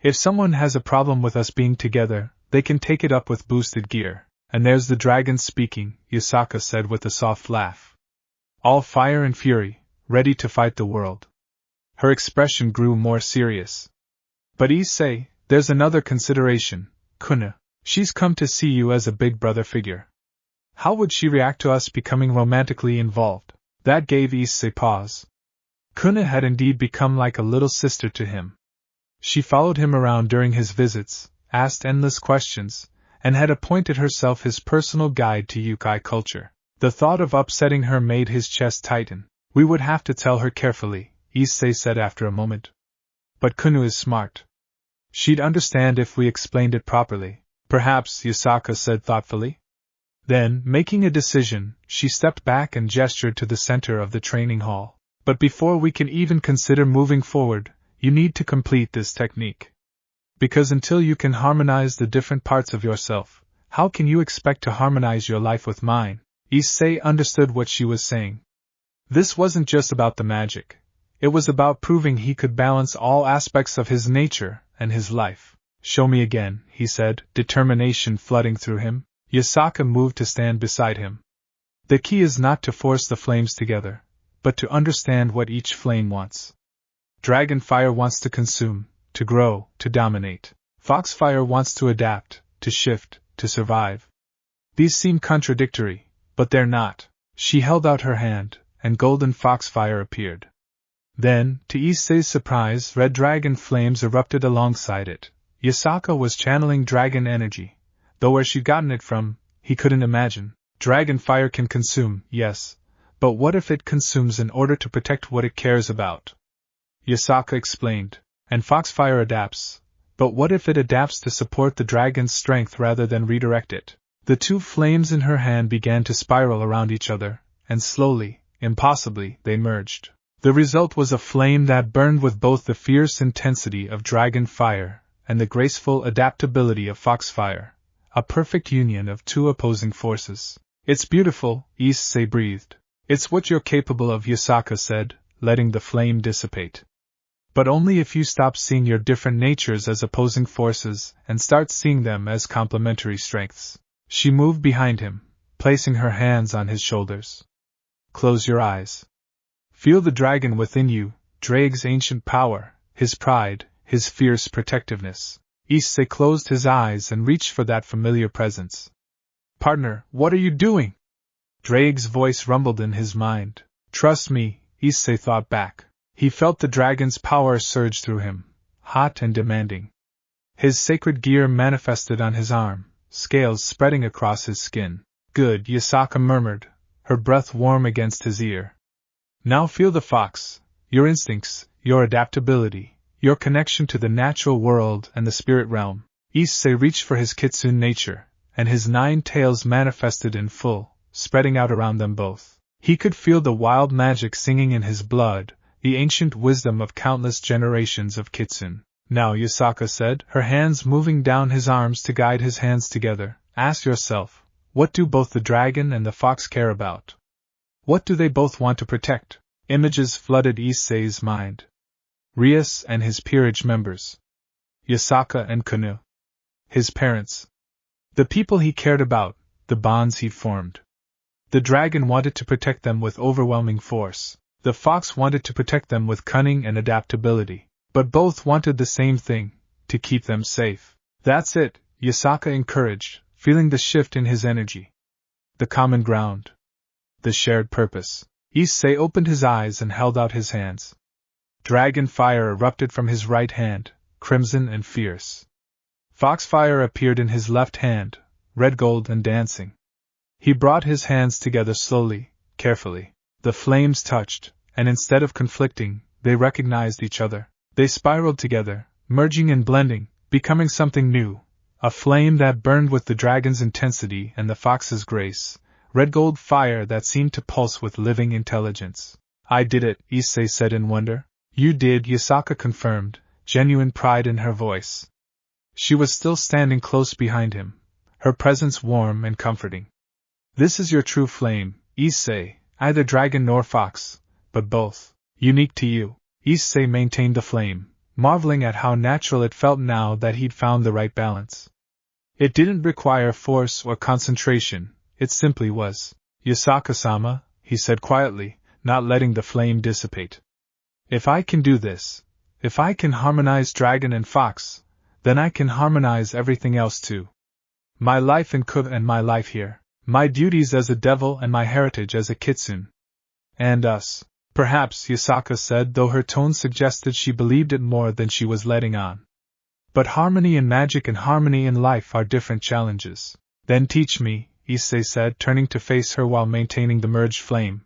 If someone has a problem with us being together, they can take it up with boosted gear. And there's the dragon speaking, Yasaka said with a soft laugh. All fire and fury, ready to fight the world. Her expression grew more serious. But Issei, there's another consideration, Kuna. She's come to see you as a big brother figure. How would she react to us becoming romantically involved? That gave Issei pause. Kuna had indeed become like a little sister to him. She followed him around during his visits, asked endless questions, and had appointed herself his personal guide to Yukai culture. The thought of upsetting her made his chest tighten. We would have to tell her carefully, Issei said after a moment. But Kunu is smart. She'd understand if we explained it properly. Perhaps, Yasaka said thoughtfully. Then, making a decision, she stepped back and gestured to the center of the training hall. But before we can even consider moving forward, you need to complete this technique. Because until you can harmonize the different parts of yourself, how can you expect to harmonize your life with mine? Issei understood what she was saying. This wasn't just about the magic. It was about proving he could balance all aspects of his nature and his life. Show me again, he said, determination flooding through him. Yasaka moved to stand beside him. The key is not to force the flames together, but to understand what each flame wants. Dragonfire wants to consume, to grow, to dominate. Foxfire wants to adapt, to shift, to survive. These seem contradictory, but they're not. She held out her hand, and golden foxfire appeared. Then, to Issei's surprise, red dragon flames erupted alongside it. Yasaka was channeling dragon energy, though where she'd gotten it from, he couldn't imagine. Dragon fire can consume, yes, but what if it consumes in order to protect what it cares about? Yasaka explained. And foxfire adapts, but what if it adapts to support the dragon's strength rather than redirect it? The two flames in her hand began to spiral around each other, and slowly, impossibly, they merged. The result was a flame that burned with both the fierce intensity of dragon fire and the graceful adaptability of foxfire, a perfect union of two opposing forces. It's beautiful, Issei breathed. It's what you're capable of, Yasaka said, letting the flame dissipate. But only if you stop seeing your different natures as opposing forces and start seeing them as complementary strengths. She moved behind him, placing her hands on his shoulders. Close your eyes. Feel the dragon within you, Drake's ancient power, his pride, his fierce protectiveness. Issei closed his eyes and reached for that familiar presence. Partner, what are you doing? Drake's voice rumbled in his mind. Trust me, Issei thought back. He felt the dragon's power surge through him, hot and demanding. His sacred gear manifested on his arm, scales spreading across his skin. Good, Yasaka murmured, her breath warm against his ear. Now feel the fox, your instincts, your adaptability, your connection to the natural world and the spirit realm. Issei reached for his kitsune nature, and his 9 tails manifested in full, spreading out around them both. He could feel the wild magic singing in his blood, the ancient wisdom of countless generations of kitsune. Now, Yasaka said, her hands moving down his arms to guide his hands together, ask yourself, what do both the dragon and the fox care about? What do they both want to protect? Images flooded Issei's mind. Rias and his peerage members. Yasaka and Kanu. His parents. The people he cared about, the bonds he formed. The dragon wanted to protect them with overwhelming force. The fox wanted to protect them with cunning and adaptability. But both wanted the same thing, to keep them safe. That's it, Yasaka encouraged, feeling the shift in his energy. The common ground. The shared purpose. Issei opened his eyes and held out his hands. Dragon fire erupted from his right hand, crimson and fierce. Foxfire appeared in his left hand, red gold and dancing. He brought his hands together slowly, carefully. The flames touched, and instead of conflicting, they recognized each other. They spiraled together, merging and blending, becoming something new. A flame that burned with the dragon's intensity and the fox's grace. Red gold fire that seemed to pulse with living intelligence. I did it, Issei said in wonder. You did, Yasaka confirmed, genuine pride in her voice. She was still standing close behind him, her presence warm and comforting. This is your true flame, Issei, neither dragon nor fox, but both, unique to you. Issei maintained the flame, marveling at how natural it felt now that he'd found the right balance. It didn't require force or concentration, it simply was. Yasaka-sama, he said quietly, not letting the flame dissipate. If I can do this, if I can harmonize dragon and fox, then I can harmonize everything else too. My life in Kuv and my life here, my duties as a devil and my heritage as a kitsune. And us. Perhaps, Yasaka said, though her tone suggested she believed it more than she was letting on. But harmony in magic and harmony in life are different challenges. Then teach me, Issei said, turning to face her while maintaining the merged flame.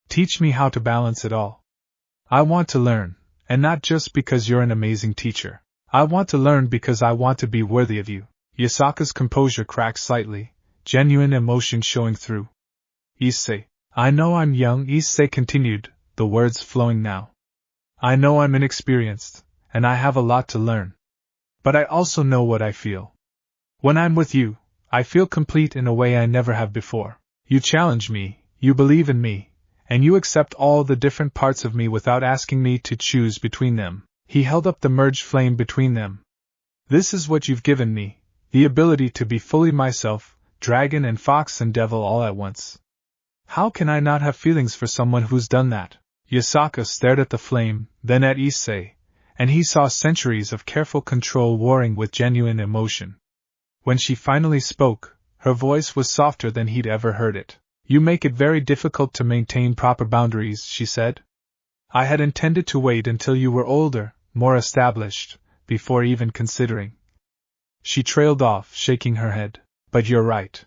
Teach me how to balance it all. I want to learn, and not just because you're an amazing teacher. I want to learn because I want to be worthy of you. Yasaka's composure cracked slightly, genuine emotion showing through. Issei, I know I'm young, Issei continued, the words flowing now. I know I'm inexperienced, and I have a lot to learn. But I also know what I feel. When I'm with you, I feel complete in a way I never have before. You challenge me, you believe in me, and you accept all the different parts of me without asking me to choose between them. He held up the merged flame between them. This is what you've given me, the ability to be fully myself, dragon and fox and devil all at once. How can I not have feelings for someone who's done that? Yasaka stared at the flame, then at Issei, and he saw centuries of careful control warring with genuine emotion. When she finally spoke, her voice was softer than he'd ever heard it. You make it very difficult to maintain proper boundaries, she said. I had intended to wait until you were older, more established, before even considering. She trailed off, shaking her head. But you're right.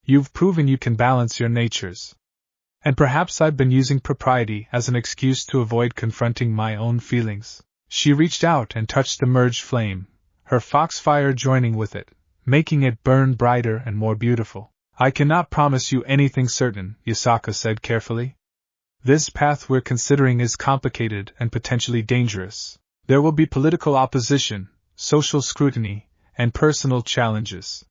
You've proven you can balance your natures. And perhaps I've been using propriety as an excuse to avoid confronting my own feelings. She reached out and touched the merged flame, her foxfire joining with it, making it burn brighter and more beautiful. I cannot promise you anything certain, Yasaka said carefully. This path we're considering is complicated and potentially dangerous. There will be political opposition, social scrutiny, and personal challenges.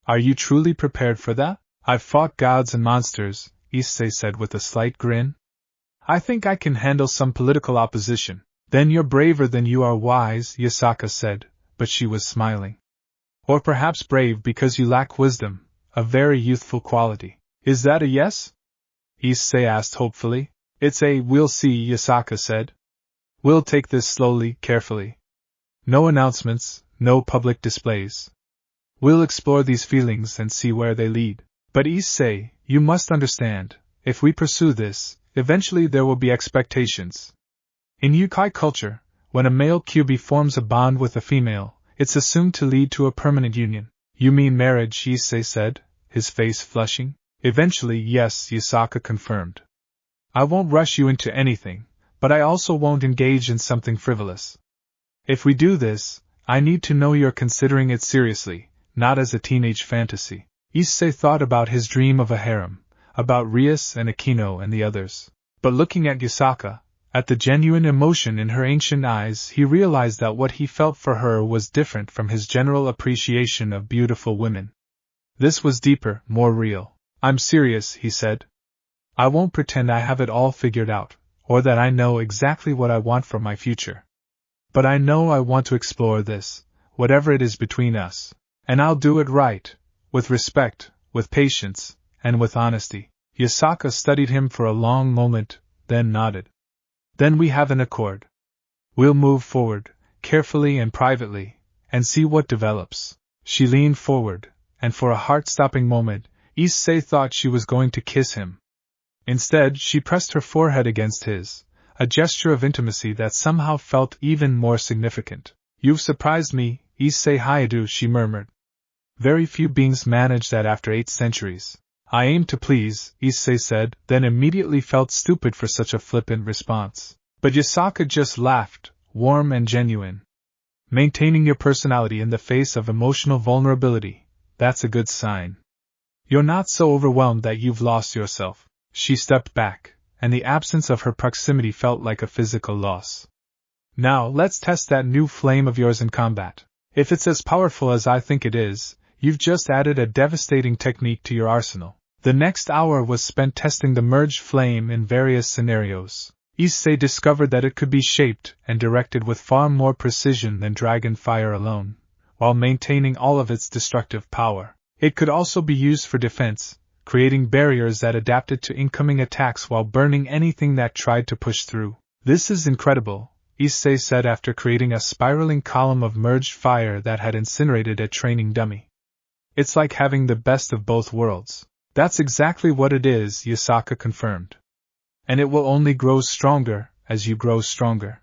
Are you truly prepared for that? I've fought gods and monsters, Issei said with a slight grin. I think I can handle some political opposition. Then you're braver than you are wise, Yasaka said, but she was smiling. Or perhaps brave because you lack wisdom, a very youthful quality. Is that a yes? Issei asked hopefully. It's a we'll see, Yasaka said. We'll take this slowly, carefully. No announcements, no public displays. We'll explore these feelings and see where they lead. But Issei, you must understand, if we pursue this, eventually there will be expectations. In Yukai culture, when a male QB forms a bond with a female, it's assumed to lead to a permanent union. You mean marriage, Issei said, his face flushing. Eventually, yes, Yasaka confirmed. I won't rush you into anything, but I also won't engage in something frivolous. If we do this, I need to know you're considering it seriously, not as a teenage fantasy. Issei thought about his dream of a harem, about Rias and Akino and the others. But looking at Yasaka, at the genuine emotion in her ancient eyes, he realized that what he felt for her was different from his general appreciation of beautiful women. This was deeper, more real. I'm serious, he said. I won't pretend I have it all figured out, or that I know exactly what I want for my future. But I know I want to explore this, whatever it is between us. And I'll do it right, with respect, with patience, and with honesty. Yasaka studied him for a long moment, then nodded. Then we have an accord. We'll move forward, carefully and privately, and see what develops. She leaned forward, and for a heart-stopping moment, Issei thought she was going to kiss him. Instead, she pressed her forehead against his, a gesture of intimacy that somehow felt even more significant. You've surprised me, Issei Hayadu, she murmured. Very few beings manage that after 8 centuries. I aim to please, Issei said, then immediately felt stupid for such a flippant response. But Yasaka just laughed, warm and genuine. Maintaining your personality in the face of emotional vulnerability, that's a good sign. You're not so overwhelmed that you've lost yourself. She stepped back, and the absence of her proximity felt like a physical loss. Now let's test that new flame of yours in combat. If it's as powerful as I think it is, you've just added a devastating technique to your arsenal. The next hour was spent testing the merged flame in various scenarios. Issei discovered that it could be shaped and directed with far more precision than dragon fire alone, while maintaining all of its destructive power. It could also be used for defense, creating barriers that adapted to incoming attacks while burning anything that tried to push through. This is incredible, Issei said after creating a spiraling column of merged fire that had incinerated a training dummy. It's like having the best of both worlds. That's exactly what it is, Yasaka confirmed. And it will only grow stronger as you grow stronger.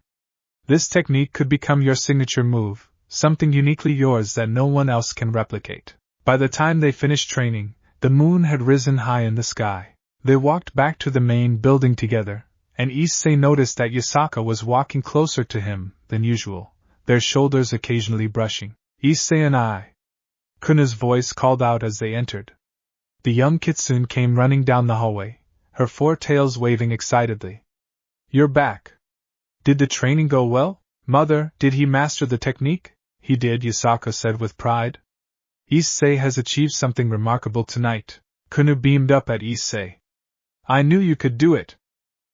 This technique could become your signature move, something uniquely yours that no one else can replicate. By the time they finished training, the moon had risen high in the sky. They walked back to the main building together, and Issei noticed that Yasaka was walking closer to him than usual, their shoulders occasionally brushing. Issei and I. Kuna's voice called out as they entered. The young kitsune came running down the hallway, her 4 tails waving excitedly. You're back. Did the training go well? Mother, did he master the technique? He did, Yasaka said with pride. Issei has achieved something remarkable tonight. Kuna beamed up at Issei. I knew you could do it.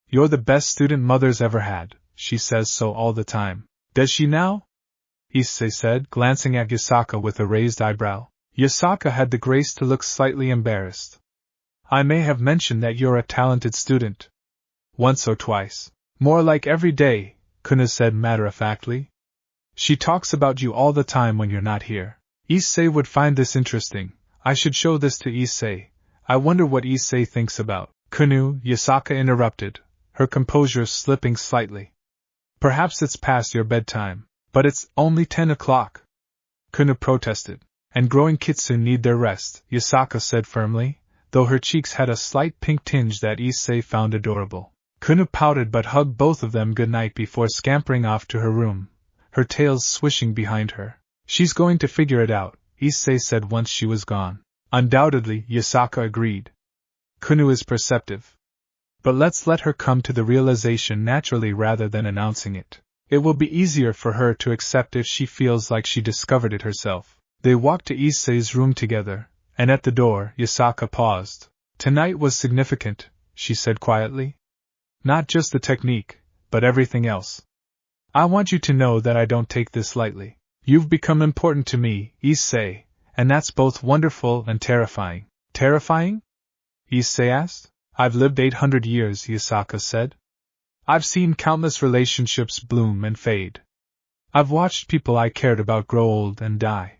You're the best student Mother's ever had, she says so all the time. Does she now? Issei said, glancing at Yasaka with a raised eyebrow. Yasaka had the grace to look slightly embarrassed. I may have mentioned that you're a talented student. Once or twice. More like every day, Kuna said matter-of-factly. She talks about you all the time when you're not here. Issei would find this interesting. I should show this to Issei. I wonder what Issei thinks about. Kunu, Yasaka interrupted, her composure slipping slightly. Perhaps it's past your bedtime. But it's only 10 o'clock. Kuna protested. And growing kitsune need their rest, Yasaka said firmly, though her cheeks had a slight pink tinge that Issei found adorable. Kunu pouted but hugged both of them goodnight before scampering off to her room, her tails swishing behind her. She's going to figure it out, Issei said once she was gone. Undoubtedly, Yasaka agreed. Kunu is perceptive. But let's let her come to the realization naturally rather than announcing it. It will be easier for her to accept if she feels like she discovered it herself. They walked to Issei's room together, and at the door, Yasaka paused. Tonight was significant, she said quietly. Not just the technique, but everything else. I want you to know that I don't take this lightly. You've become important to me, Issei, and that's both wonderful and terrifying. Terrifying? Issei asked. I've lived 800 years, Yasaka said. I've seen countless relationships bloom and fade. I've watched people I cared about grow old and die.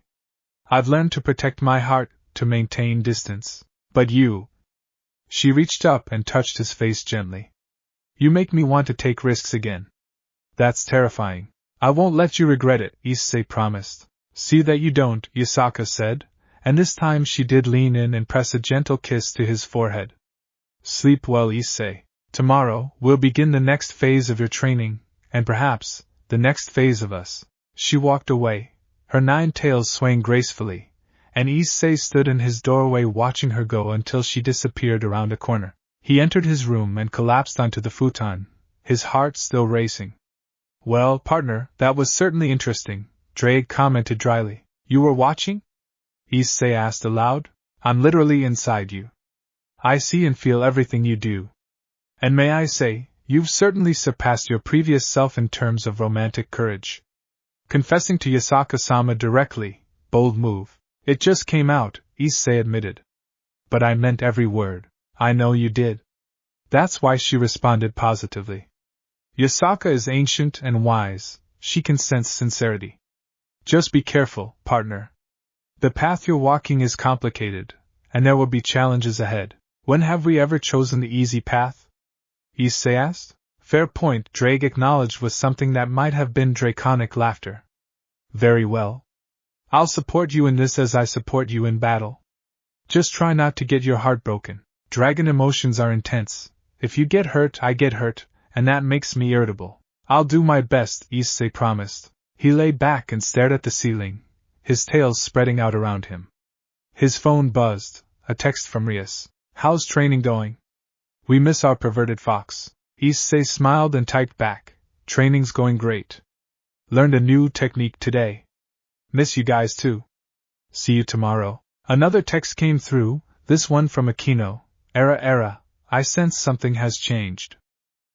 I've learned to protect my heart, to maintain distance. But you... She reached up and touched his face gently. You make me want to take risks again. That's terrifying. I won't let you regret it, Issei promised. See that you don't, Yasaka said, and this time she did lean in and press a gentle kiss to his forehead. Sleep well, Issei. Tomorrow, we'll begin the next phase of your training, and perhaps, the next phase of us. She walked away, her 9 tails swaying gracefully, and Issei stood in his doorway watching her go until she disappeared around a corner. He entered his room and collapsed onto the futon, his heart still racing. Well, partner, that was certainly interesting, Drake commented dryly. You were watching? Issei asked aloud. I'm literally inside you. I see and feel everything you do. And may I say, you've certainly surpassed your previous self in terms of romantic courage. Confessing to Yasaka-sama directly, bold move. It just came out, Issei admitted. But I meant every word. I know you did. That's why she responded positively. Yasaka is ancient and wise, she can sense sincerity. Just be careful, partner. The path you're walking is complicated, and there will be challenges ahead. When have we ever chosen the easy path? Issei asked. Fair point, Drake acknowledged with something that might have been draconic laughter. Very well. I'll support you in this as I support you in battle. Just try not to get your heart broken. Dragon emotions are intense. If you get hurt, I get hurt, and that makes me irritable. I'll do my best, Issei promised. He lay back and stared at the ceiling, his tails spreading out around him. His phone buzzed, a text from Rias. How's training going? We miss our perverted fox. Issei smiled and typed back. Training's going great. Learned a new technique today. Miss you guys too. See you tomorrow. Another text came through, this one from Akino. Era, I sense something has changed.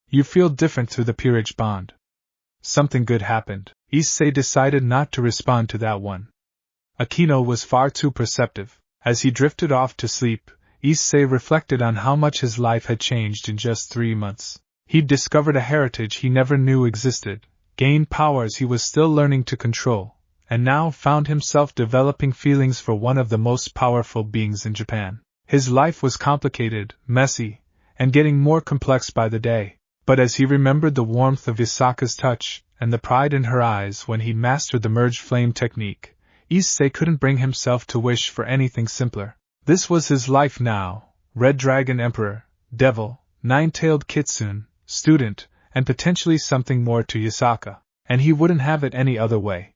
You feel different through the peerage bond. Something good happened. Issei decided not to respond to that one. Akino was far too perceptive. As he drifted off to sleep, Issei reflected on how much his life had changed in just 3 months. He'd discovered a heritage he never knew existed, gained powers he was still learning to control, and now found himself developing feelings for one of the most powerful beings in Japan. His life was complicated, messy, and getting more complex by the day. But as he remembered the warmth of Yasaka's touch, and the pride in her eyes when he mastered the merged flame technique, Issei couldn't bring himself to wish for anything simpler. This was his life now, Red Dragon Emperor, Devil, 9-tailed Kitsune, student, and potentially something more to Yasaka, and he wouldn't have it any other way.